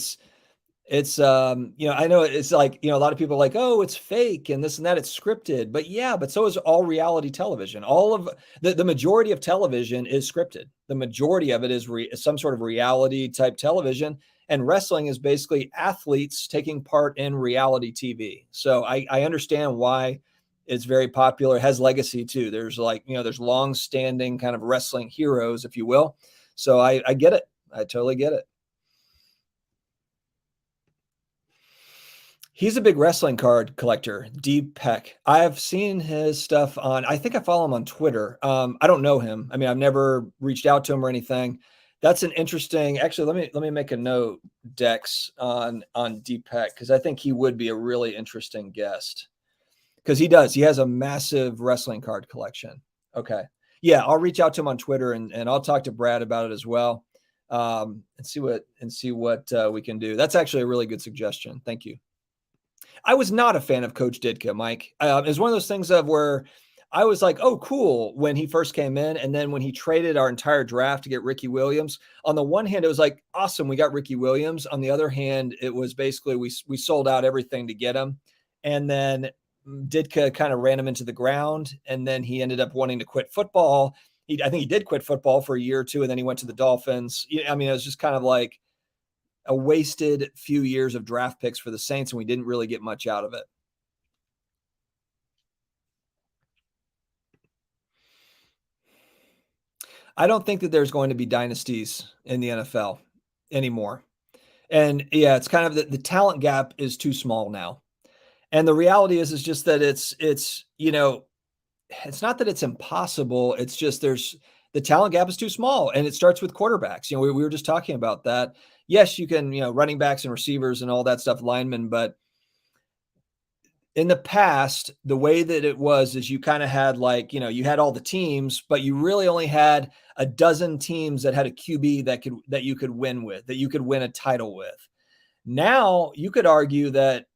Speaker 1: know it's like, a lot of people are like, oh, it's fake and this and that, it's scripted. But yeah, but so is all reality television. All of the majority of television is scripted. The majority of it is some sort of reality type television. And wrestling is basically athletes taking part in reality TV. So I understand why it's very popular. It has legacy too. There's there's long standing kind of wrestling heroes, if you will. So I get it. I totally get it. He's a big wrestling card collector, Deep Peck. I've seen his stuff I think I follow him on Twitter. I don't know him. I mean, I've never reached out to him or anything. That's an interesting, actually, let me make a note, Dex, on Deep Peck, because I think he would be a really interesting guest. Because he has a massive wrestling card collection. Okay. Yeah, I'll reach out to him on Twitter and I'll talk to Brad about it as well. And see what we can do. That's actually a really good suggestion. Thank you. I was not a fan of Coach Ditka, Mike. It was one of those things of where I was like, oh, cool, when he first came in. And then when he traded our entire draft to get Ricky Williams, on the one hand, it was like, awesome, we got Ricky Williams. On the other hand, it was basically we sold out everything to get him. And then Ditka kind of ran him into the ground. And then he ended up wanting to quit football. I think he did quit football for a year or two. And then he went to the Dolphins. I mean, it was just kind of like a wasted few years of draft picks for the Saints, and we didn't really get much out of it. I don't think that there's going to be dynasties in the NFL anymore. And yeah, it's kind of the talent gap is too small now. And the reality is just that it's not that it's impossible. It's just the talent gap is too small, and it starts with quarterbacks. We were just talking about that. Yes, you can, running backs and receivers and all that stuff, linemen, but in the past, the way that it was is you kind of had you had all the teams, but you really only had a dozen teams that had a QB that you could win with, that you could win a title with. Now you could argue that,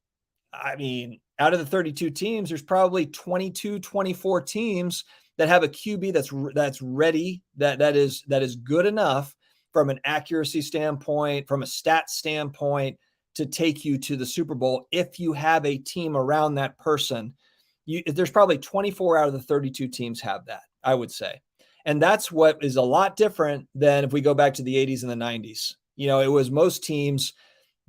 Speaker 1: I mean, out of the 32 teams, there's probably 22, 24 teams that have a QB that's ready, that is good enough from an accuracy standpoint, from a stat standpoint, to take you to the Super Bowl. If you have a team around that person, there's probably 24 out of the 32 teams have that, I would say. And that's what is a lot different than if we go back to the 80s and the 90s. It was most teams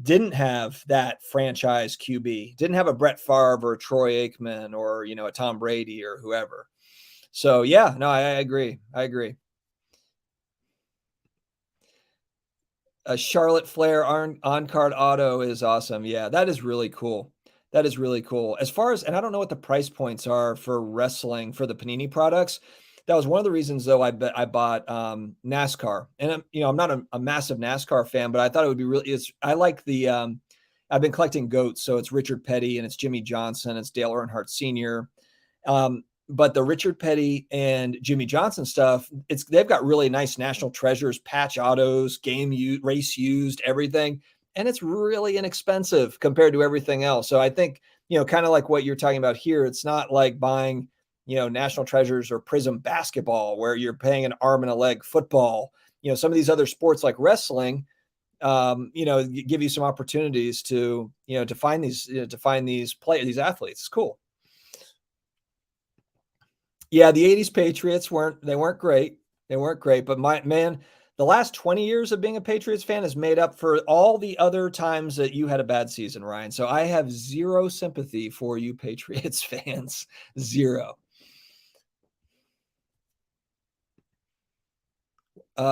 Speaker 1: didn't have that franchise QB, didn't have a Brett Favre or a Troy Aikman or, a Tom Brady or whoever. So yeah, no, I agree. A Charlotte Flair on-card auto is awesome. Yeah, that is really cool. That is really cool. As far as, and I don't know what the price points are for wrestling for the Panini products. That was one of the reasons, though, I bought NASCAR. And I'm not a massive NASCAR fan, but I thought it would be really. I like the. I've been collecting GOATs, so it's Richard Petty and it's Jimmy Johnson, it's Dale Earnhardt Sr. But the Richard Petty and Jimmy Johnson stuff, they've got really nice national treasures, patch autos, race used, everything. And it's really inexpensive compared to everything else. So I think, kind of like what you're talking about here, it's not like buying, national treasures or Prism basketball where you're paying an arm and a leg football. Some of these other sports like wrestling, give you some opportunities to find these these athletes. It's cool. Yeah, the 80s Patriots weren't great. They weren't great, but the last 20 years of being a Patriots fan has made up for all the other times that you had a bad season, Ryan. So I have zero sympathy for you Patriots fans. Zero.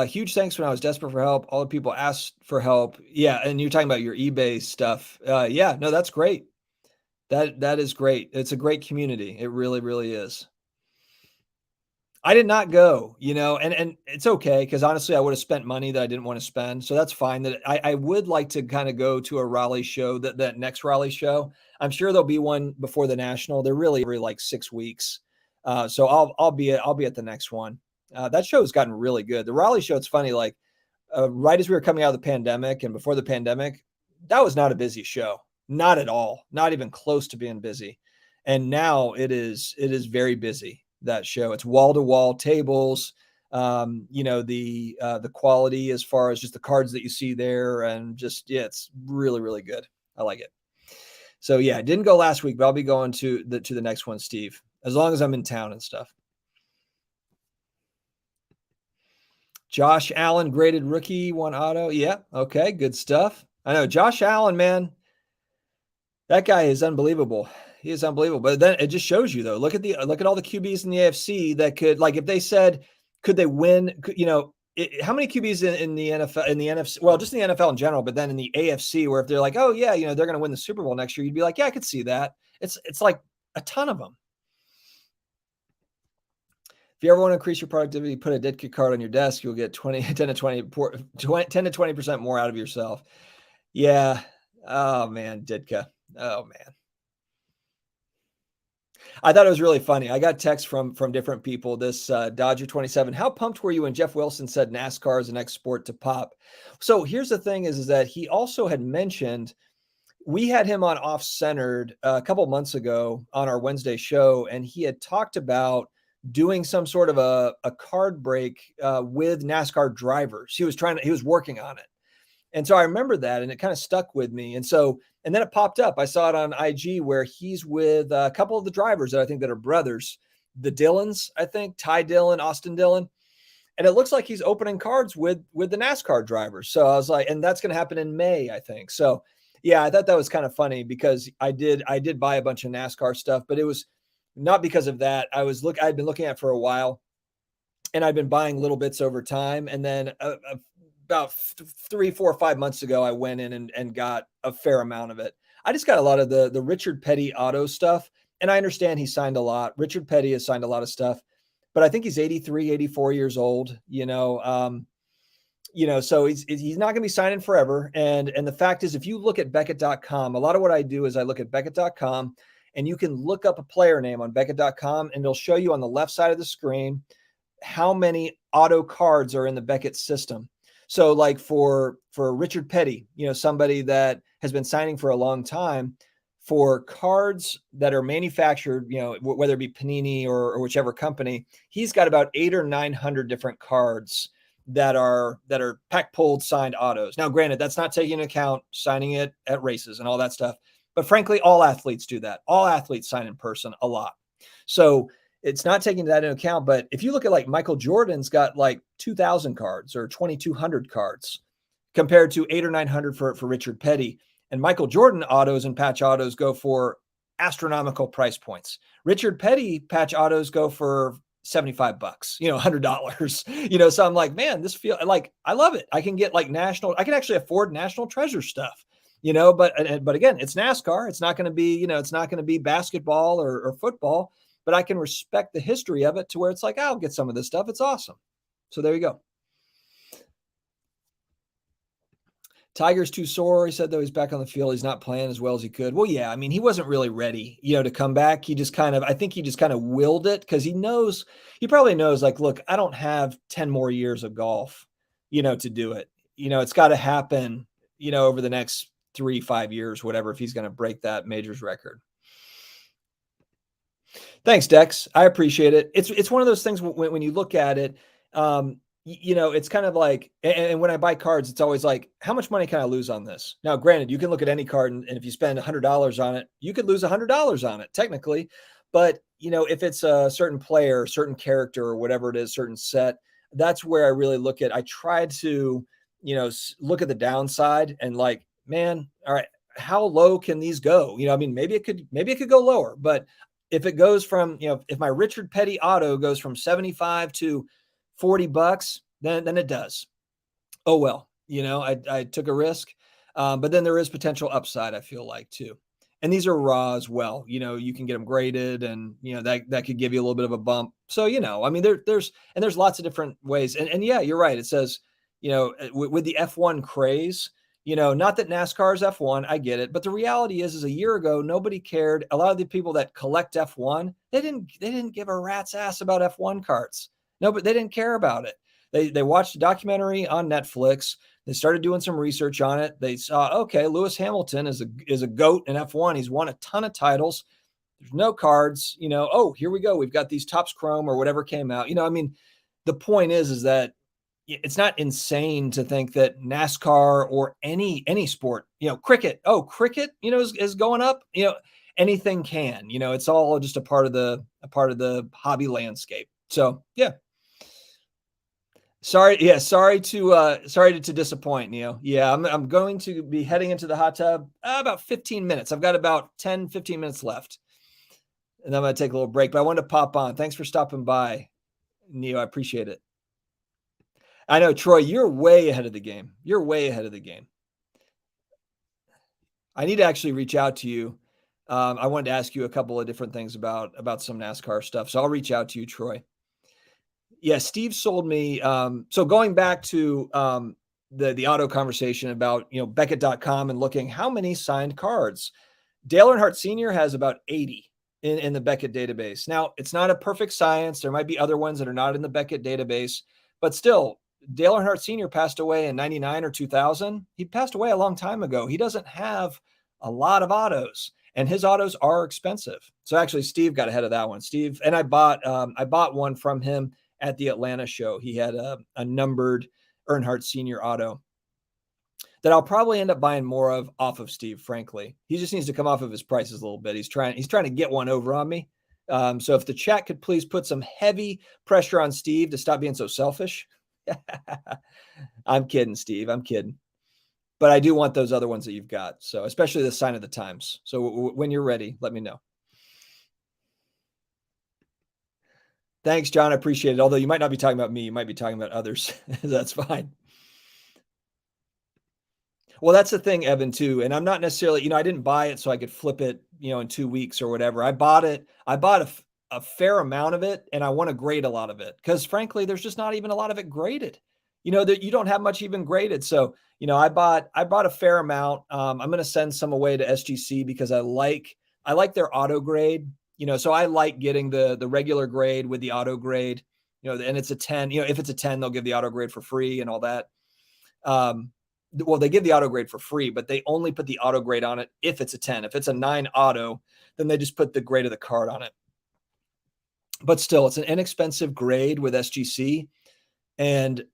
Speaker 1: Huge thanks when I was desperate for help. All the people asked for help. Yeah, and you're talking about your eBay stuff. Yeah, no, that's great. That is great. It's a great community. It really, really is. I did not go, and it's okay because honestly, I would have spent money that I didn't want to spend. So that's fine. That I would like to kind of go to a Raleigh show, that next Raleigh show. I'm sure there'll be one before the national. They're really every like 6 weeks. So I'll be at the next one. That show has gotten really good. The Raleigh show, it's funny, like right as we were coming out of the pandemic and before the pandemic, that was not a busy show. Not at all. Not even close to being busy. And now it is very busy, that show. It's wall to wall tables. The quality as far as just the cards that you see there, and just, yeah, it's really, really good. I like it. So yeah, I didn't go last week, but I'll be going to the next one, Steve, as long as I'm in town and stuff. Josh Allen graded rookie, one auto. Yeah. Okay. Good stuff. I know Josh Allen, man, that guy is unbelievable. He is unbelievable. But then it just shows you, though. Look at all the QBs in the AFC that could, like, if they said, could they win? How many QBs in the NFL, in the NFC? Well, just in the NFL in general, but then in the AFC, where if they're like, oh yeah, they're going to win the Super Bowl next year, you'd be like, yeah, I could see that. It's like a ton of them. If you ever want to increase your productivity, put a Ditka card on your desk. You'll get 10 to 20% more out of yourself. Yeah. Oh man, Ditka. Oh man. I thought it was really funny. I got texts from different people. This Dodger 27. How pumped were you when Jeff Wilson said NASCAR is the next sport to pop? So here's the thing: is that he also had mentioned, we had him on Off Centered a couple months ago on our Wednesday show, and he had talked about doing some sort of a card break with NASCAR drivers. He was working on it. And so I remember that, and it kind of stuck with me. And then it popped up. I saw it on IG where he's with a couple of the drivers that I think that are brothers, the Dillons, I think, Ty Dillon, Austin Dillon. And it looks like he's opening cards with the NASCAR drivers. So I was like, and that's going to happen in May, I think. So yeah, I thought that was kind of funny because I did buy a bunch of NASCAR stuff, but it was not because of that. I'd been looking at it for a while, and I've been buying little bits over time. And then about 3, 4, 5 months ago, I went in and got a fair amount of it. I just got a lot of the Richard Petty auto stuff. And I understand he signed a lot. Richard Petty has signed a lot of stuff, but I think he's 83, 84 years old, so he's not going to be signing forever. And the fact is, if you look at Beckett.com, a lot of what I do is I look at Beckett.com, and you can look up a player name on Beckett.com, and it'll show you on the left side of the screen how many auto cards are in the Beckett system. So like for Richard Petty, somebody that has been signing for a long time, for cards that are manufactured, whether it be Panini or whichever company, he's got about 800 or 900 different cards that are pack pulled signed autos. Now, granted, that's not taking into account signing it at races and all that stuff. But frankly, all athletes do that. All athletes sign in person a lot. So it's not taking that into account. But if you look at like Michael Jordan's got like 2,000 cards or 2,200 cards compared to 800 or 900 for Richard Petty. And Michael Jordan autos and patch autos go for astronomical price points. Richard Petty patch autos go for $75, $100, so I'm like, man, this feel like, I love it. I can get like I can actually afford national treasure stuff, but again, it's NASCAR. It's not going to be, it's not going to be basketball or football, but I can respect the history of it to where it's like, I'll get some of this stuff. It's awesome. So there you go. Tiger's too sore. He said, though, he's back on the field. He's not playing as well as he could. Well, yeah, I mean, he wasn't really ready, to come back. I think he just kind of willed it because he probably knows, like, look, I don't have 10 more years of golf, to do it. It's got to happen, over the next 3-5 years, whatever, if he's going to break that majors record. Thanks, Dex. I appreciate it. It's one of those things when you look at it, it's kind of like, and when I buy cards, it's always like, how much money can I lose on this? Now, granted, you can look at any card, and if you spend $100 on it, you could lose $100 on it technically. But, if it's a certain player, certain character, or whatever it is, certain set, that's where I really look at. I try to, look at the downside and like, man, all right, how low can these go? Maybe it could go lower, but if it goes from, if my Richard Petty auto goes from 75 to $40, then it does. Oh, well, I took a risk. But then there is potential upside, I feel like, too. And these are raw as well. You can get them graded, and that could give you a little bit of a bump. So I mean, there's lots of different ways. And yeah, you're right. It says, with the F1 craze, not that NASCAR is F1, I get it, but the reality is a year ago nobody cared. A lot of the people that collect F1, they didn't give a rat's ass about F1 carts. No, but they didn't care about it. They watched a documentary on Netflix. They started doing some research on it. They saw, okay, Lewis Hamilton is a GOAT in F1. He's won a ton of titles. There's no cards. Oh, here we go. We've got these Topps Chrome or whatever came out. I mean, the point is that it's not insane to think that NASCAR or any sport, cricket, is going up. Anything can. It's all just a part of the hobby landscape. So yeah. Sorry to disappoint, Neo. Yeah, I'm going to be heading into the hot tub about 15 minutes. I've got about 10, 15 minutes left. And I'm going to take a little break, but I wanted to pop on. Thanks for stopping by, Neo. I appreciate it. I know, Troy, you're way ahead of the game. I need to actually reach out to you. I wanted to ask you a couple of different things about some NASCAR stuff. So I'll reach out to you, Troy. Yeah, Steve sold me. So going back to the auto conversation about Beckett.com and looking how many signed cards. Dale Earnhardt Sr. has about 80 in the Beckett database. Now, it's not a perfect science. There might be other ones that are not in the Beckett database, but still, Dale Earnhardt Sr. passed away in 99 or 2000. He passed away a long time ago. He doesn't have a lot of autos, and his autos are expensive. So actually, Steve got ahead of that one. Steve, and I bought one from him at the Atlanta show. He had a numbered Earnhardt Sr. auto that I'll probably end up buying more of off of Steve, frankly. He just needs to come off of his prices a little bit. He's trying to get one over on me. So if the chat could please put some heavy pressure on Steve to stop being so selfish. I'm kidding, Steve. I'm kidding. But I do want those other ones that you've got. So especially the Sign of the Times. So when you're ready, let me know. Thanks, John. I appreciate it. Although you might not be talking about me, you might be talking about others. That's fine. Well, that's the thing, Evan, too. And I'm not necessarily, I didn't buy it so I could flip it, in 2 weeks or whatever. I bought it. I bought a fair amount of it, and I want to grade a lot of it because, frankly, there's just not even a lot of it graded. That you don't have much even graded. So, I bought a fair amount. I'm going to send some away to SGC because I like their auto grade. So I like getting the regular grade with the auto grade. And it's a 10. If it's a 10, they'll give the auto grade for free and all that. Well, they give the auto grade for free, but they only put the auto grade on it if it's a 10. If it's a 9 auto, then they just put the grade of the card on it. But still, it's an inexpensive grade with SGC. And,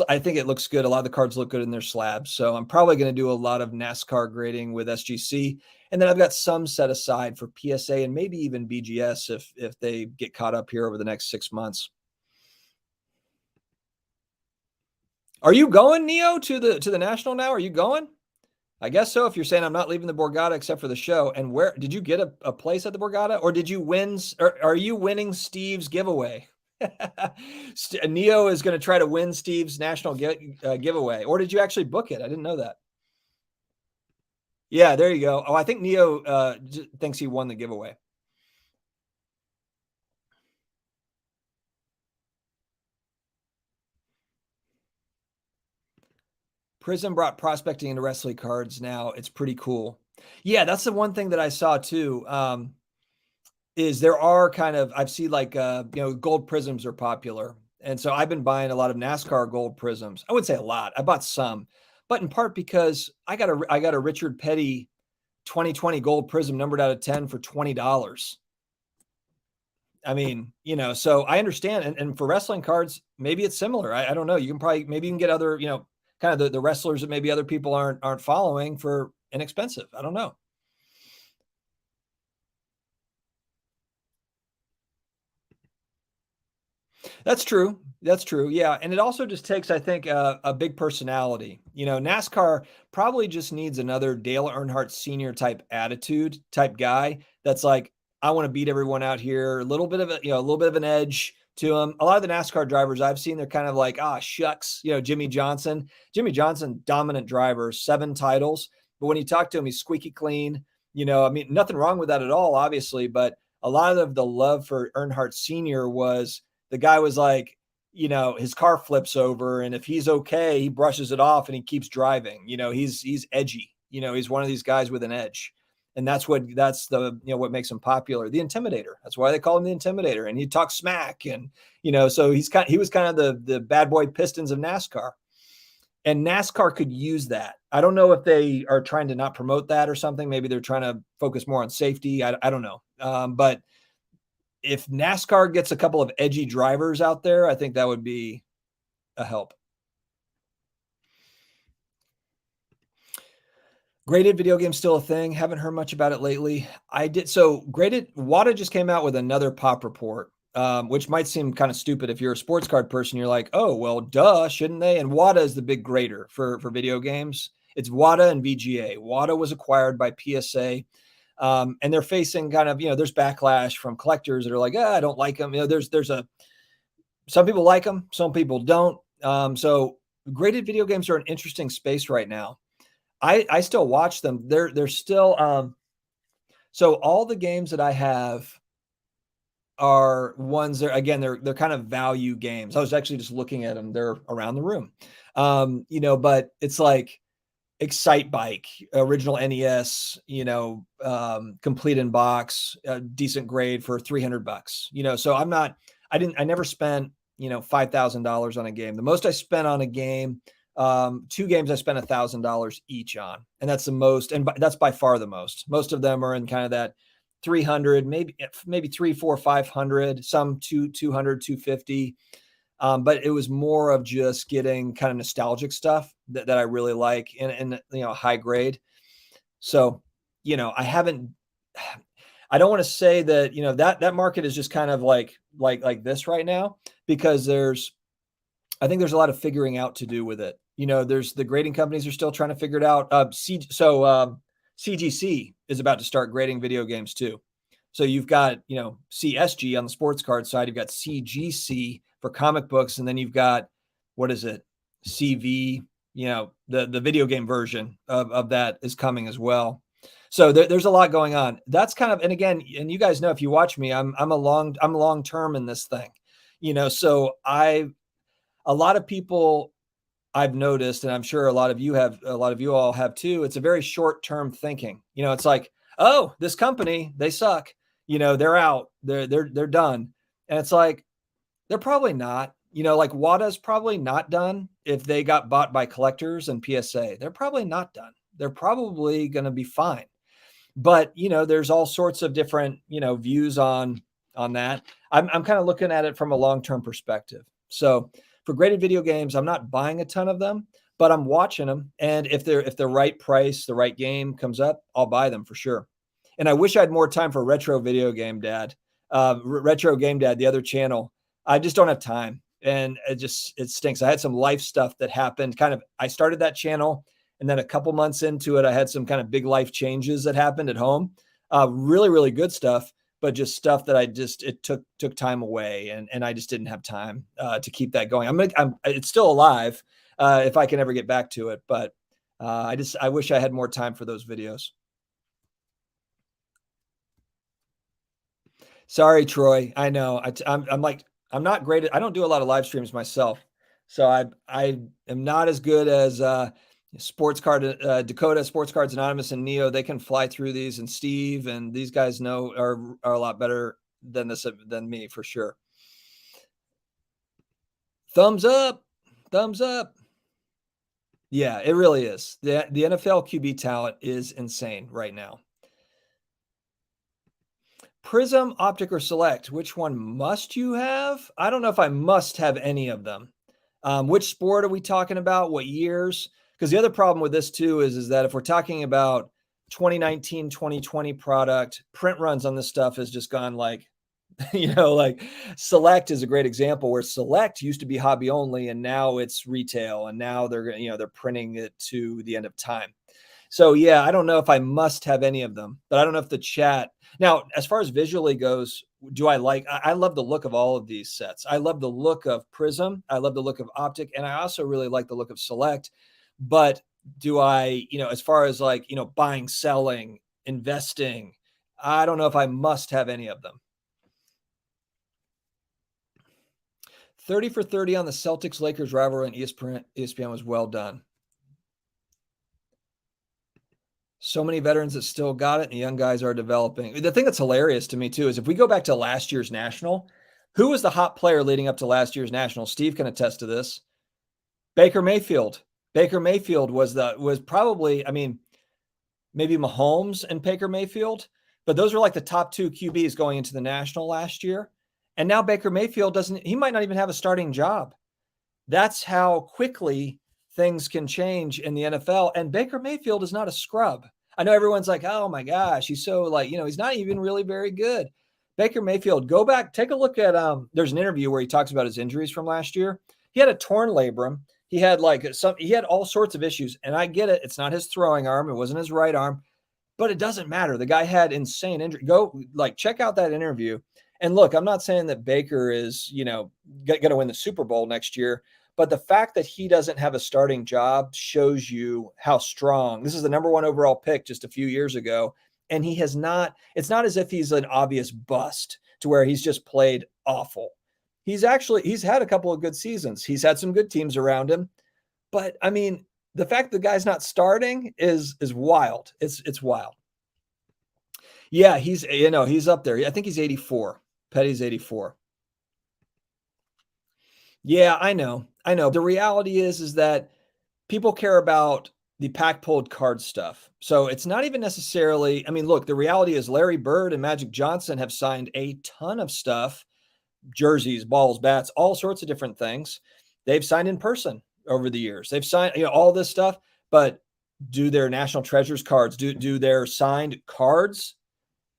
Speaker 1: I think it looks good. A lot of the cards look good in their slabs. So I'm probably going to do a lot of NASCAR grading with SGC. And then I've got some set aside for PSA and maybe even BGS if they get caught up here over the next 6 months. Are you going, Neo, to the National now? Are you going? I guess so. If you're saying I'm not leaving the Borgata except for the show, and where did you get a place at the Borgata, or did you win? Or are you winning Steve's giveaway? Neo is going to try to win Steve's National giveaway, or did you actually book it? I didn't know that. Yeah, there you go. Oh, I think Neo thinks he won the giveaway. Prism brought prospecting into wrestling cards now. It's pretty cool. Yeah, that's the one thing that I saw too. Is there are I've seen gold prisms are popular. And so I've been buying a lot of NASCAR gold prisms. I would say a lot. I bought some, but in part because I got a Richard Petty 2020 gold prism numbered out of 10 for $20. I mean, so I understand. And for wrestling cards, maybe it's similar. I don't know. You can get other, kind of the wrestlers that maybe other people aren't following for inexpensive. I don't know. That's true. Yeah. And it also just takes, I think, a big personality. NASCAR probably just needs another Dale Earnhardt Sr. type attitude type guy. That's like, I want to beat everyone out here. A little bit of an edge to them. A lot of the NASCAR drivers I've seen, they're kind of like, shucks, Jimmy Johnson, dominant driver, 7 titles. But when you talk to him, he's squeaky clean. I mean, nothing wrong with that at all, obviously, but a lot of the love for Earnhardt Sr. was the guy was like, his car flips over, and if he's okay, he brushes it off and he keeps driving. He's edgy. He's one of these guys with an edge. And that's what makes him popular. The Intimidator. That's why they call him the Intimidator. And he talks smack. And, so he was kind of the bad boy Pistons of NASCAR. And NASCAR could use that. I don't know if they are trying to not promote that or something. Maybe they're trying to focus more on safety. I don't know. But if NASCAR gets a couple of edgy drivers out there, I think that would be a help. Graded video game still a thing. Haven't heard much about it lately. So graded. WADA just came out with another pop report, which might seem kind of stupid if you're a sports card person. You're like, oh well, duh, shouldn't they? And WADA is the big grader for video games. It's WADA and VGA. WADA was acquired by PSA, and they're facing kind of there's backlash from collectors that are like, I don't like them. Some people like them, some people don't. So graded video games are an interesting space right now. I still watch them. They're still so all the games that I have are ones that they're kind of value games. I was actually just looking at them. They're around the room. But it's like Excite Bike, original NES, complete in box, decent grade for $300. So I never spent, $5,000 on a game. The most I spent on a game, 2 games I spent $1,000 each on, and that's the most, and that's by far the most. Most of them are in kind of that 300, maybe 3, 4, 500, some 200, 250. But it was more of just getting kind of nostalgic stuff that I really like in high grade. So, I don't want to say that, that market is just kind of like this right now, because I think there's a lot of figuring out to do with it. There's the grading companies are still trying to figure it out. CGC is about to start grading video games too. So you've got, CSG on the sports card side, you've got CGC for comic books, and then you've got, what is it? CV, the video game version of that is coming as well. So there's a lot going on. That's kind of, and again, and you guys know, if you watch me, I'm long term in this thing, so a lot of people I've noticed, and I'm sure a lot of you all have too. It's a very short-term thinking. It's like, oh, this company, they suck. They're out. They're done. And it's like, they're probably not. Like WADA's probably not done if they got bought by collectors and PSA. They're probably not done. They're probably going to be fine. But there's all sorts of different views on that. I'm kind of looking at it from a long-term perspective. So for graded video games, I'm not buying a ton of them, but I'm watching them. And if the right price, the right game comes up, I'll buy them for sure. And I wish I had more time for Retro Video Game Dad, Retro Game Dad, the other channel. I just don't have time. And it stinks. I had some life stuff that happened. I started that channel, and then a couple months into it, I had some kind of big life changes that happened at home. Really, really good stuff, but just stuff that it took time away, and I just didn't have time to keep that going. It's still alive if I can ever get back to it, but I wish I had more time for those videos. Sorry, Troy. I know. I'm not great I don't do a lot of live streams myself, so I am not as good as Sports Card Dakota, Sports Cards Anonymous, and Neo. They can fly through these, and Steve and these guys are a lot better than me for sure. Thumbs up. Yeah, it really is. The NFL QB talent is insane right now. Prism, Optic, or Select, which one must you have? I don't know if I must have any of them. Which sport are we talking about? What years? Because the other problem with this too is that if we're talking about 2019, 2020 product, print runs on this stuff has just gone like Select is a great example, where Select used to be hobby only, and now it's retail, and now they're printing it to the end of time. So yeah, I don't know if I must have any of them, but I don't know if the chat. Now, as far as visually goes, I love the look of all of these sets. I love the look of Prism. I love the look of Optic. And I also really like the look of Select. But do I, as far as buying, selling, investing. I don't know if I must have any of them. 30 for 30 on the Celtics Lakers rivalry on ESPN was well done. So many veterans that still got it, and the young guys are developing. The thing that's hilarious to me, too, is if we go back to last year's National, who was the hot player leading up to last year's National? Steve can attest to this. Baker Mayfield. Baker Mayfield was probably, I mean, maybe Mahomes and Baker Mayfield, but those were like the top two QBs going into the National last year. And now Baker Mayfield he might not even have a starting job. That's how quickly things can change in the NFL. And Baker Mayfield is not a scrub. I know everyone's like, oh my gosh, he's so like, he's not even really very good. Baker Mayfield, go back, take a look at, there's an interview where he talks about his injuries from last year. He had a torn labrum. He had he had all sorts of issues. And I get it. It's not his throwing arm. It wasn't his right arm, but it doesn't matter. The guy had insane injury. Go check out that interview. And look, I'm not saying that Baker is, going to win the Super Bowl next year, but the fact that he doesn't have a starting job shows you how strong. This is the number 1 overall pick just a few years ago. And he has not, it's not as if he's an obvious bust to where he's just played awful. He's had a couple of good seasons. He's had some good teams around him. But I mean, the fact the guy's not starting is wild. It's wild. Yeah, he's up there. I think he's 84. Petty's 84. Yeah, I know. The reality is that people care about the pack pulled card stuff. So it's not even necessarily, I mean, look, the reality is Larry Bird and Magic Johnson have signed a ton of stuff, jerseys, balls, bats, all sorts of different things. They've signed in person over the years. They've signed, all this stuff, but do their National Treasures cards, do their signed cards,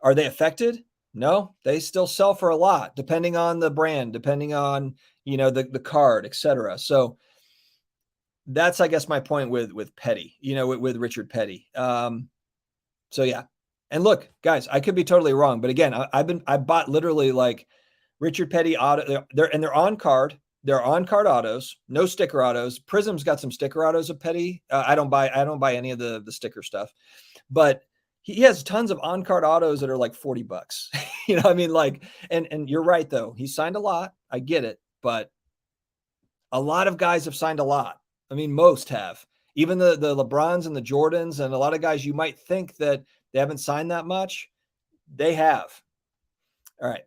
Speaker 1: are they affected? No, they still sell for a lot, depending on the brand, depending on, the card, etc. So that's, I guess, my point with Petty, with Richard Petty. So yeah. And look, guys, I could be totally wrong, but again, I bought literally like Richard Petty auto. They're on card. They're on card autos, no sticker autos. Prism's got some sticker autos of Petty. I don't buy any of the sticker stuff, but he has tons of on card autos that are like $40. I mean, and you're right though. He signed a lot. I get it, but a lot of guys have signed a lot. I mean, most have. Even the LeBrons and the Jordans and a lot of guys you might think that they haven't signed that much, they have. All right.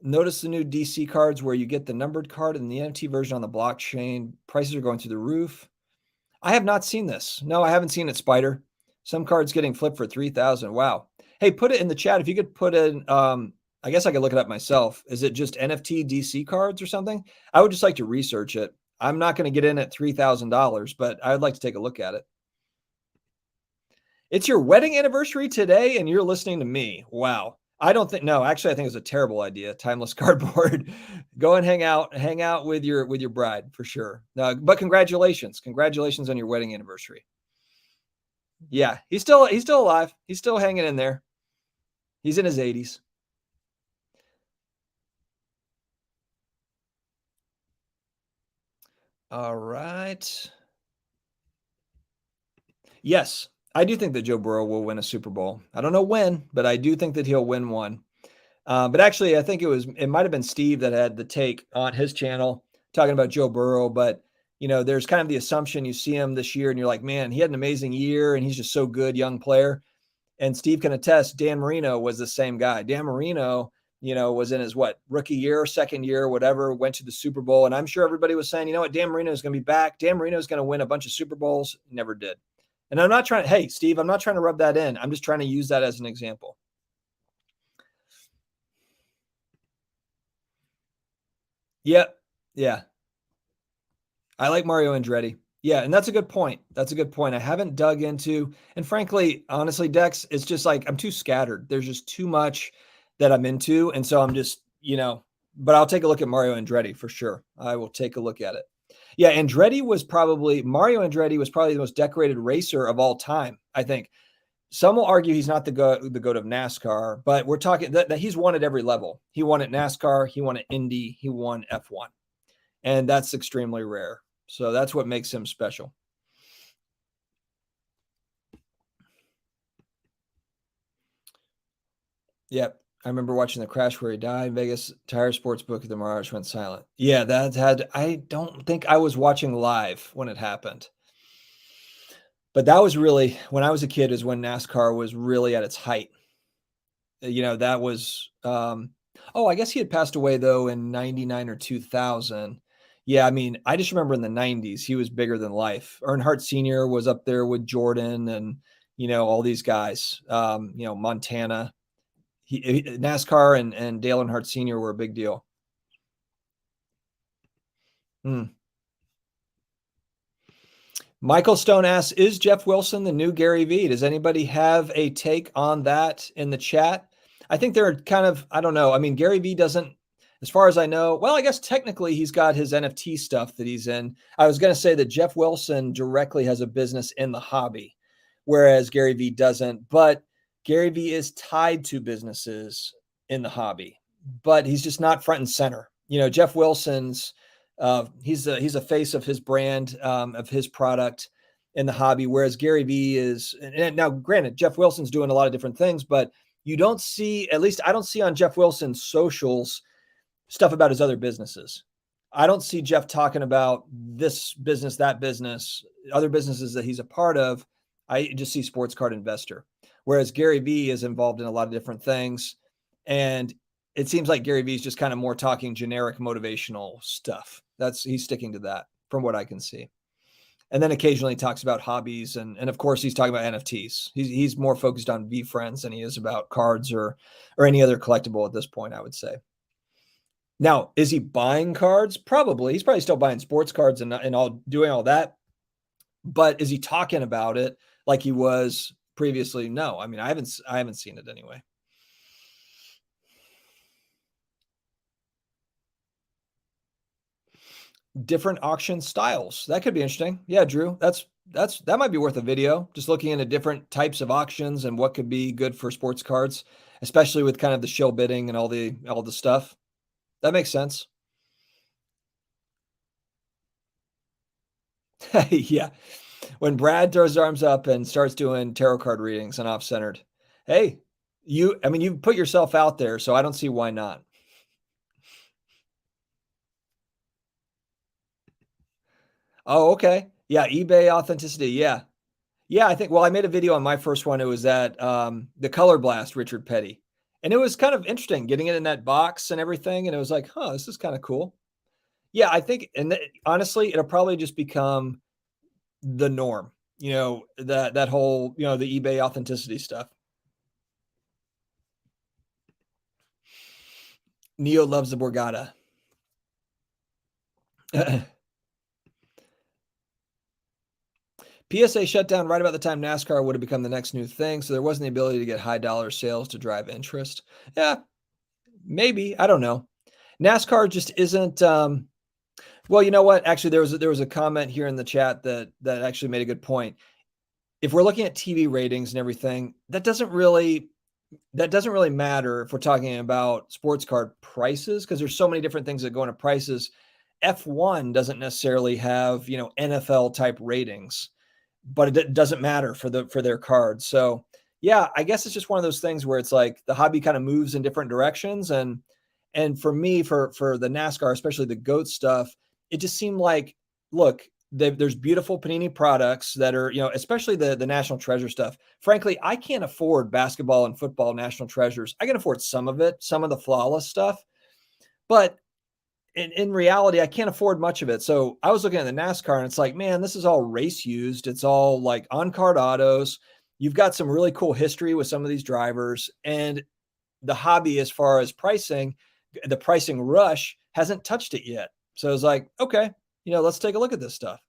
Speaker 1: Notice the new DC cards where you get the numbered card and the NFT version on the blockchain. Prices are going through the roof. I have not seen this. No, I haven't seen it, Spider. Some cards getting flipped for 3,000. Wow. Hey, put it in the chat. If you could put in, I guess I could look it up myself. Is it just NFT DC cards or something? I would just like to research it. I'm not going to get in at $3,000, but I'd like to take a look at it. It's your wedding anniversary today and you're listening to me. Wow. No, actually, I think it's a terrible idea. Timeless cardboard. Go and hang out with your bride for sure. But congratulations on your wedding anniversary. Yeah, he's still alive. He's still hanging in there. He's in his 80s. All right. Yes, I do think that Joe Burrow will win a Super Bowl. I don't know when, but I do think that he'll win one. But actually, I think it might have been Steve that had the take on his channel talking about Joe Burrow. But, there's kind of the assumption you see him this year and you're like, man, he had an amazing year and he's just so good, young player. And Steve can attest, Dan Marino was the same guy. Dan Marino, was in his rookie year, second year, whatever, went to the Super Bowl. And I'm sure everybody was saying, Dan Marino is going to be back. Dan Marino is going to win a bunch of Super Bowls. Never did. And I'm not trying to, hey, Steve, I'm not trying to rub that in. I'm just trying to use that as an example. Yep. Yeah. I like Mario Andretti. Yeah. And that's a good point. I haven't dug into, and frankly, honestly, Dex, it's just like, I'm too scattered. There's just too much that I'm into. And so I'm just, but I'll take a look at Mario Andretti for sure. I will take a look at it. Yeah. Mario Andretti was probably the most decorated racer of all time. I think some will argue he's not the goat of NASCAR, but we're talking that he's won at every level. He won at NASCAR. He won at Indy. He won F1. And that's extremely rare. So that's what makes him special. Yep. I remember watching the crash where he died. Vegas Tire Sports Book of the Mirage went silent. Yeah, that had, I don't think I was watching live when it happened. But that was really, when I was a kid, is when NASCAR was really at its height. That was, oh, I guess he had passed away though in 99 or 2000. Yeah, I mean, I just remember in the 90s, he was bigger than life. Earnhardt Sr. was up there with Jordan and, all these guys, Montana. NASCAR and Dale Earnhardt Sr. were a big deal. Hmm. Michael Stone asks, is Jeff Wilson the new Gary Vee? Does anybody have a take on that in the chat? I think they're kind of, I don't know. I mean, Gary Vee doesn't, as far as I know, well, I guess technically he's got his NFT stuff that he's in. I was going to say that Jeff Wilson directly has a business in the hobby, whereas Gary Vee doesn't. But Gary Vee is tied to businesses in the hobby, but he's just not front and center. Jeff Wilson's, he's a face of his brand, of his product in the hobby, whereas Gary Vee is. And now, granted, Jeff Wilson's doing a lot of different things, but you don't see, at least I don't see on Jeff Wilson's socials, stuff about his other businesses. I don't see Jeff talking about this business, that business, other businesses that he's a part of. I just see Sports Card Investor, whereas Gary Vee is involved in a lot of different things. And it seems like Gary Vee is just kind of more talking generic motivational stuff. He's sticking to that from what I can see. And then occasionally talks about hobbies. And of course, he's talking about NFTs. He's more focused on VeeFriends than he is about cards or any other collectible at this point, I would say. Now, is he buying cards? Probably. He's probably still buying sports cards and all, doing all that. But is he talking about it like he was previously? No. I mean, I haven't seen it anyway. Different auction styles. That could be interesting. Yeah, Drew, that might be worth a video. Just looking into different types of auctions and what could be good for sports cards, especially with kind of the shill bidding and all the stuff. That makes sense. Yeah. When Brad throws his arms up and starts doing tarot card readings and off-centered, hey, you put yourself out there, so I don't see why not. Oh, okay. Yeah, eBay authenticity. Yeah. Yeah, I think, well, I made a video on my first one. It was at the Color Blast, Richard Petty. And it was kind of interesting getting it in that box and everything. And it was like, huh, this is kind of cool. Yeah, I think, and honestly, it'll probably just become the norm, that whole, the eBay authenticity stuff. Neo loves the Borgata. PSA shut down right about the time NASCAR would have become the next new thing. So there wasn't the ability to get high dollar sales to drive interest. Yeah, maybe. I don't know. NASCAR just isn't. Well, you know what? Actually, there was a comment here in the chat that actually made a good point. If we're looking at TV ratings and everything, that doesn't really matter if we're talking about sports card prices, because there's so many different things that go into prices. F1 doesn't necessarily have, NFL type ratings, but it doesn't matter for their cards. So yeah, I guess it's just one of those things where it's like the hobby kind of moves in different directions. And for me, for the NASCAR, especially the GOAT stuff, it just seemed like, look, there's beautiful Panini products that are, especially the National Treasure stuff. Frankly, I can't afford basketball and football National Treasures. I can afford some of it, some of the flawless stuff, but in reality, I can't afford much of it. So I was looking at the NASCAR and it's like, man, this is all race used. It's all like on card autos. You've got some really cool history with some of these drivers, and the hobby, as far as pricing, the pricing rush hasn't touched it yet. So it's like, okay, let's take a look at this stuff.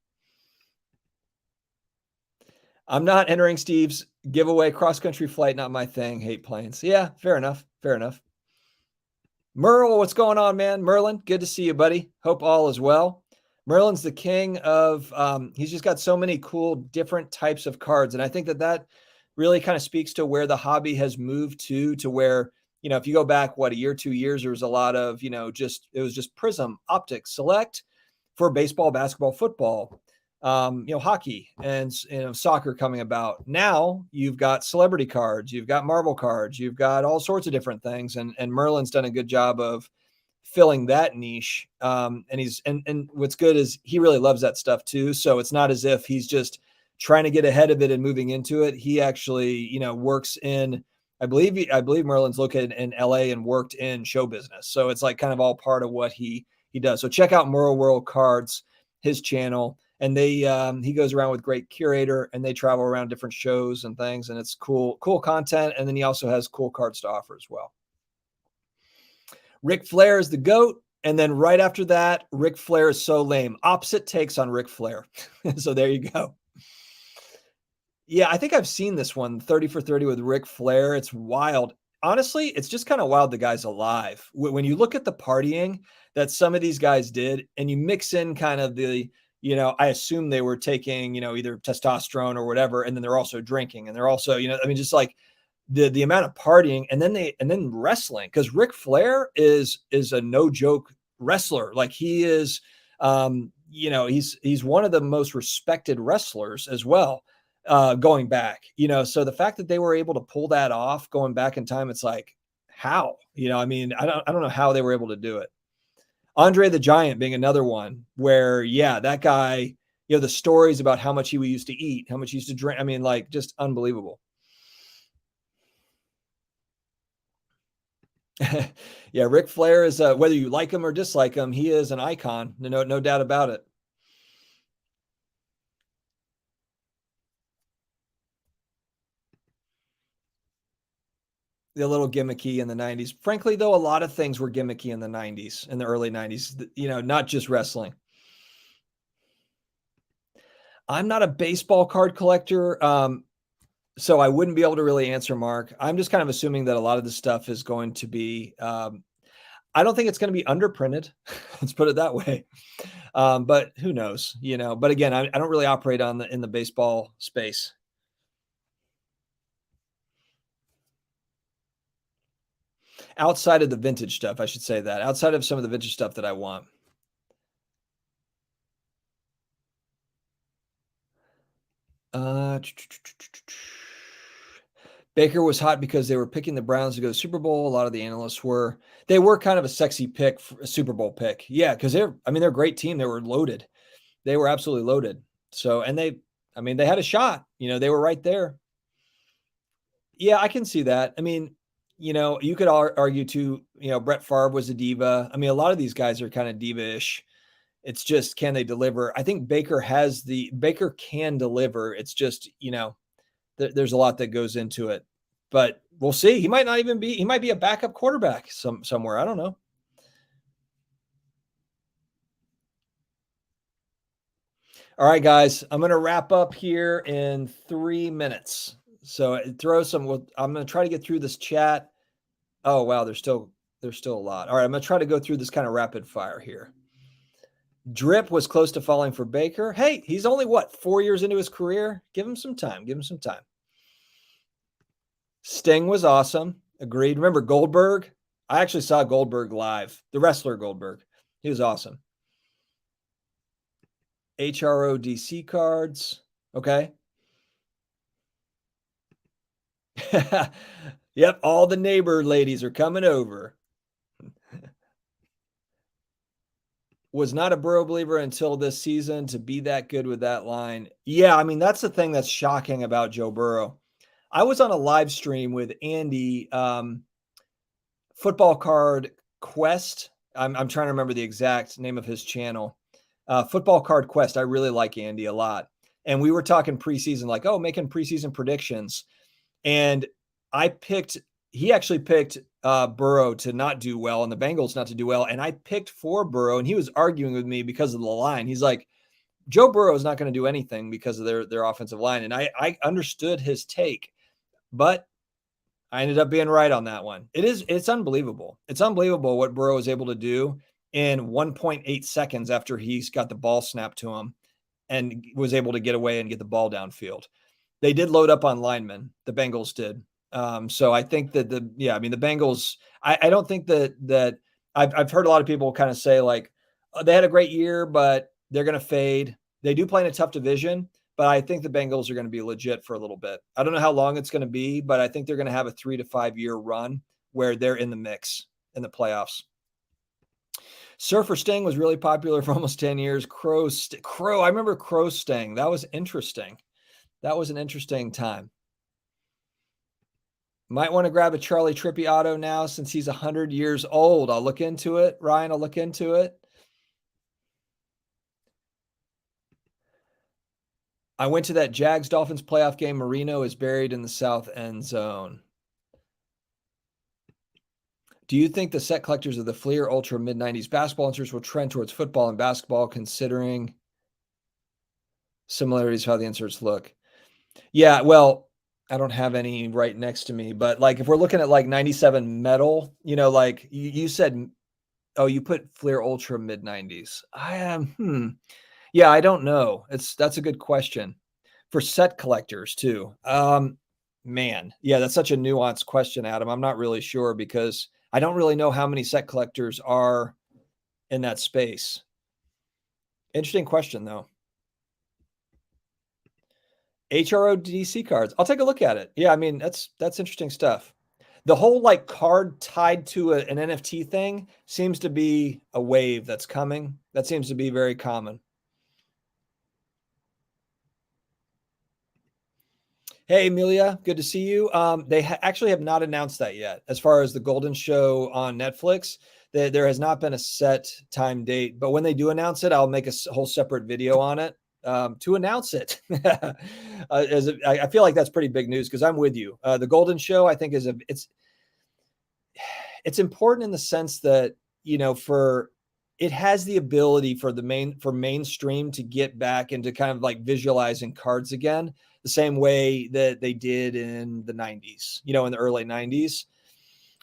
Speaker 1: I'm not entering Steve's giveaway. Cross-country flight, not my thing. Hate planes. Yeah, fair enough. Fair enough. Merle, what's going on, man? Merlin, good to see you, buddy. Hope all is well. Merlin's the king of, he's just got so many cool different types of cards. And I think that really kind of speaks to where the hobby has moved to where, if you go back, a year, 2 years, there was a lot of, it was just Prism, Optic, Select for baseball, basketball, football. hockey and soccer coming about. Now you've got celebrity cards, you've got Marvel cards, you've got all sorts of different things, and Merlin's done a good job of filling that niche. And what's good is he really loves that stuff too. So it's not as if he's just trying to get ahead of it and moving into it. He actually, works in, I believe Merlin's located in LA and worked in show business. So it's like kind of all part of what he does. So check out Merle World Cards, his channel. And he goes around with great curator, and they travel around different shows and things. And it's cool content. And then he also has cool cards to offer as well. Ric Flair is the GOAT. And then right after that, Ric Flair is so lame. Opposite takes on Ric Flair. So there you go. Yeah, I think I've seen this one, 30 for 30 with Ric Flair. It's wild. Honestly, it's just kind of wild the guy's alive. When you look at the partying that some of these guys did, and you mix in kind of the, I assume they were taking, either testosterone or whatever, and then they're also drinking, and they're also, just like the amount of partying, and then wrestling, because Ric Flair is a no joke wrestler. Like he is, he's one of the most respected wrestlers as well. Going back, so the fact that they were able to pull that off going back in time, it's like, how, I don't know how they were able to do it. Andre the Giant being another one where, that guy, the stories about how much he used to eat, how much he used to drink. I mean, like, just unbelievable. Yeah. Ric Flair is, whether you like him or dislike him, he is an icon. No doubt about it. A little gimmicky in the 90s. Frankly, though, a lot of things were gimmicky in the 90s, in the early 90s, not just wrestling. I'm not a baseball card collector, so I wouldn't be able to really answer, Mark. I'm just kind of assuming that a lot of this stuff is going to be, I don't think it's going to be underprinted. Let's put it that way. But who knows, but again, I don't really operate in the baseball space. Outside of the vintage stuff, I should say that. Outside of some of the vintage stuff that I want. Baker was hot because they were picking the Browns to go to the Super Bowl. A lot of the analysts were. They were kind of a sexy pick, a Super Bowl pick. Yeah, because they're a great team. They were loaded. They were absolutely loaded. So, and they had a shot. They were right there. Yeah, I can see that. I mean, you could argue too, Brett Favre was a diva. I mean, a lot of these guys are kind of diva-ish. It's just, can they deliver? I think Baker can deliver. It's just, there's a lot that goes into it, but we'll see. He might be a backup quarterback somewhere. I don't know. All right, guys, I'm going to wrap up here in 3 minutes. So I'm going to try to get through this chat. Oh, wow. There's still a lot. All right. I'm going to try to go through this kind of rapid fire here. Drip was close to falling for Baker. Hey, he's only 4 years into his career. Give him some time. Sting was awesome. Agreed. Remember Goldberg? I actually saw Goldberg live. The wrestler Goldberg. He was awesome. HRO DC cards. Okay. Yep. All the neighbor ladies are coming over. Was not a Burrow believer until this season to be that good with that line. Yeah. I mean, that's the thing that's shocking about Joe Burrow. I was on a live stream with Andy, Football Card Quest. I'm trying to remember the exact name of his channel. Football Card Quest. I really like Andy a lot. And we were talking preseason, like, making preseason predictions. And he actually picked Burrow to not do well and the Bengals not to do well. And I picked for Burrow, and he was arguing with me because of the line. He's like, Joe Burrow is not going to do anything because of their offensive line. And I understood his take, but I ended up being right on that one. It's unbelievable. It's unbelievable what Burrow is able to do in 1.8 seconds after he's got the ball snapped to him and was able to get away and get the ball downfield. They did load up on linemen. The Bengals did. So I think that the Bengals, I don't think that I've heard a lot of people kind of say like, they had a great year, but they're going to fade. They do play in a tough division, but I think the Bengals are going to be legit for a little bit. I don't know how long it's going to be, but I think they're going to have a 3 to 5 year run where they're in the mix in the playoffs. Surfer Sting was really popular for almost 10 years. Crow. I remember Crow Sting. That was interesting. That was an interesting time. Might want to grab a Charlie Trippy auto now since he's 100 years old. I'll look into it. Ryan, I'll look into it. I went to that Jags-Dolphins playoff game. Marino is buried in the south end zone. Do you think the set collectors of the Fleer Ultra mid-90s basketball inserts will trend towards football and basketball, considering similarities how the inserts look? Yeah, well, I don't have any right next to me, but like if we're looking at like 97 metal, like you said, oh, you put Fleer Ultra mid-90s. I am, yeah, I don't know. That's a good question for set collectors too. Man, yeah, that's such a nuanced question, Adam. I'm not really sure because I don't really know how many set collectors are in that space. Interesting question, though. HRODC cards. I'll take a look at it. Yeah, I mean, that's interesting stuff. The whole like card tied to an NFT thing seems to be a wave that's coming. That seems to be very common. Hey, Amelia, good to see you. They actually have not announced that yet. As far as the Golden Show on Netflix, there has not been a set time date. But when they do announce it, I'll make a whole separate video on it to announce it. I feel like that's pretty big news because I'm with you. The Golden Show, I think, it's important in the sense that it has the ability for mainstream to get back into kind of like visualizing cards again, the same way that they did in the 90s, in the early 90s,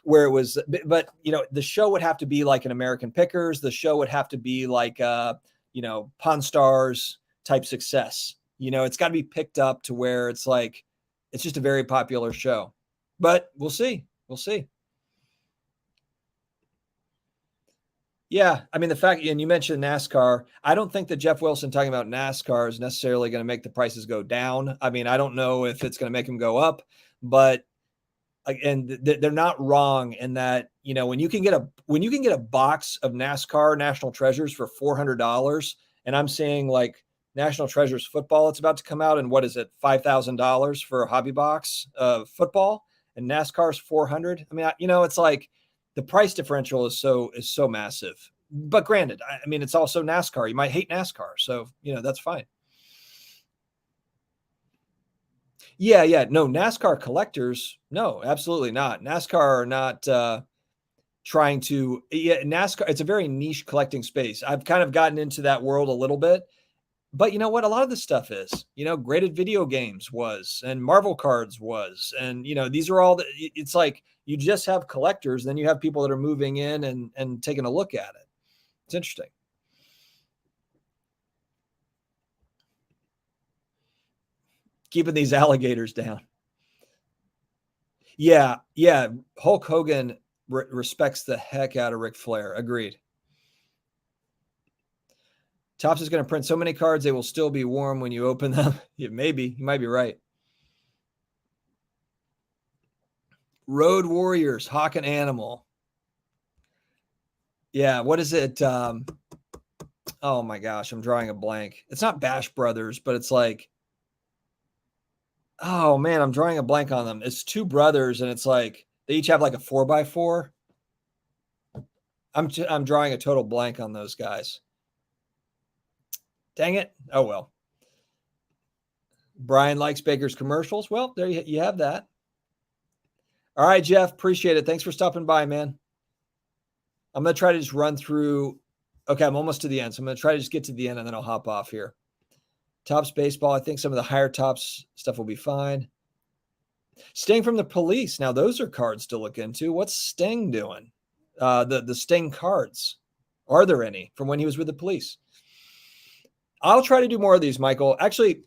Speaker 1: where it was, but the show would have to be like an American Pickers. The show would have to be like, Pawn Stars type success. It's got to be picked up to where it's like, it's just a very popular show, but we'll see. We'll see. Yeah, I mean, the fact, and you mentioned NASCAR, I don't think that Jeff Wilson talking about NASCAR is necessarily going to make the prices go down. I mean, I don't know if it's going to make them go up, but and they're not wrong in that, when you can get a box of NASCAR National Treasures for $400, and I'm seeing like National Treasures football, it's about to come out, and what is it, $5,000 for a hobby box of football, and NASCAR's $400. I mean, it's like, the price differential is so massive. But granted, I mean, it's also NASCAR. You might hate NASCAR, so that's fine. Yeah. No, NASCAR collectors, no, absolutely not. NASCAR are not trying to. Yeah, NASCAR. It's a very niche collecting space. I've kind of gotten into that world a little bit. But you know what? A lot of this stuff is, graded video games was, and Marvel cards was, and these are all it's like you just have collectors, then you have people that are moving in and taking a look at it. It's interesting. Keeping these alligators down. Yeah. Hulk Hogan respects the heck out of Ric Flair. Agreed. Topps is going to print so many cards, they will still be warm when you open them. Yeah, maybe. You might be right. Road Warriors, Hawk and Animal. Yeah, what is it? Oh my gosh, I'm drawing a blank. It's not Bash Brothers, but it's like, oh man, I'm drawing a blank on them. It's two brothers, and it's like they each have like a 4x4. I'm drawing a total blank on those guys. Dang it. Oh well. Brian likes Baker's commercials. Well, there you have that. All right, Jeff, appreciate it. Thanks for stopping by, man. I'm going to try to just run through. Okay, I'm almost to the end. So I'm going to try to just get to the end, and then I'll hop off here. Topps baseball. I think some of the higher Topps stuff will be fine. Sting from the Police. Now, those are cards to look into. What's Sting doing? The Sting cards. Are there any from when he was with the Police? I'll try to do more of these, Michael. Actually,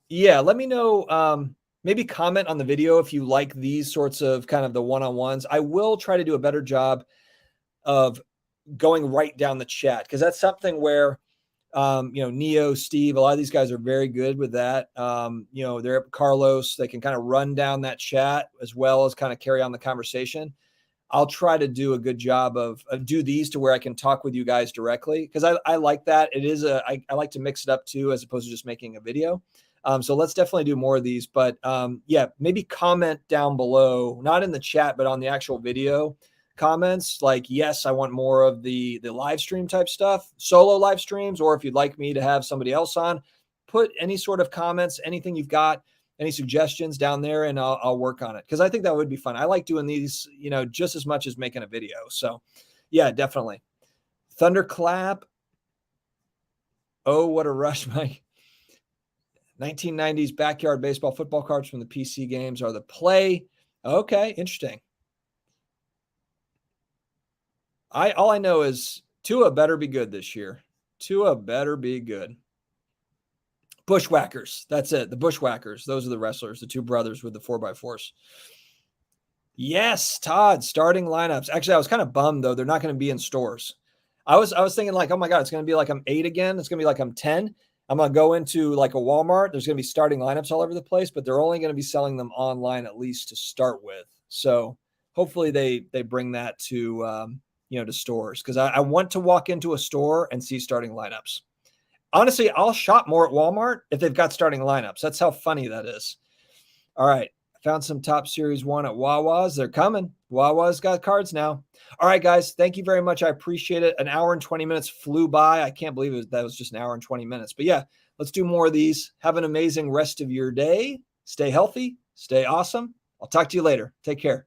Speaker 1: yeah, let me know. Maybe comment on the video if you like these sorts of kind of the one-on-ones. I will try to do a better job of going right down the chat, because that's something where Neo, Steve, a lot of these guys are very good with that. They're Carlos, they can kind of run down that chat as well as kind of carry on the conversation. I'll try to do a good job of do these to where I can talk with you guys directly, because I like that. It is I like to mix it up too, as opposed to just making a video. So let's definitely do more of these. But maybe comment down below, not in the chat, but on the actual video comments, like, yes, I want more of the live stream type stuff, solo live streams, or if you'd like me to have somebody else on, put any sort of comments, anything you've got, any suggestions down there, and I'll work on it, because I think that would be fun. I like doing these, just as much as making a video. So yeah, definitely. Thunderclap. Oh, what a rush. My 1990s backyard baseball football cards from the PC games are the play. Okay, interesting. All I know is Tua better be good this year. Tua better be good. Bushwhackers. That's it. The Bushwhackers. Those are the wrestlers, the two brothers with the 4x4s. Yes, Todd, starting lineups. Actually, I was kind of bummed, though. They're not going to be in stores. I was thinking, like, oh my God, it's going to be like I'm 8 again. It's going to be like I'm 10. I'm going to go into like a Walmart. There's going to be starting lineups all over the place, but they're only going to be selling them online, at least to start with. So hopefully they bring that to to stores, because I want to walk into a store and see starting lineups. Honestly, I'll shop more at Walmart if they've got starting lineups. That's how funny that is. All right. I found some top series 1 at Wawa's. They're coming. Wawa's got cards now. All right, guys. Thank you very much. I appreciate it. An hour and 20 minutes flew by. I can't believe that was just an hour and 20 minutes. But yeah, let's do more of these. Have an amazing rest of your day. Stay healthy. Stay awesome. I'll talk to you later. Take care.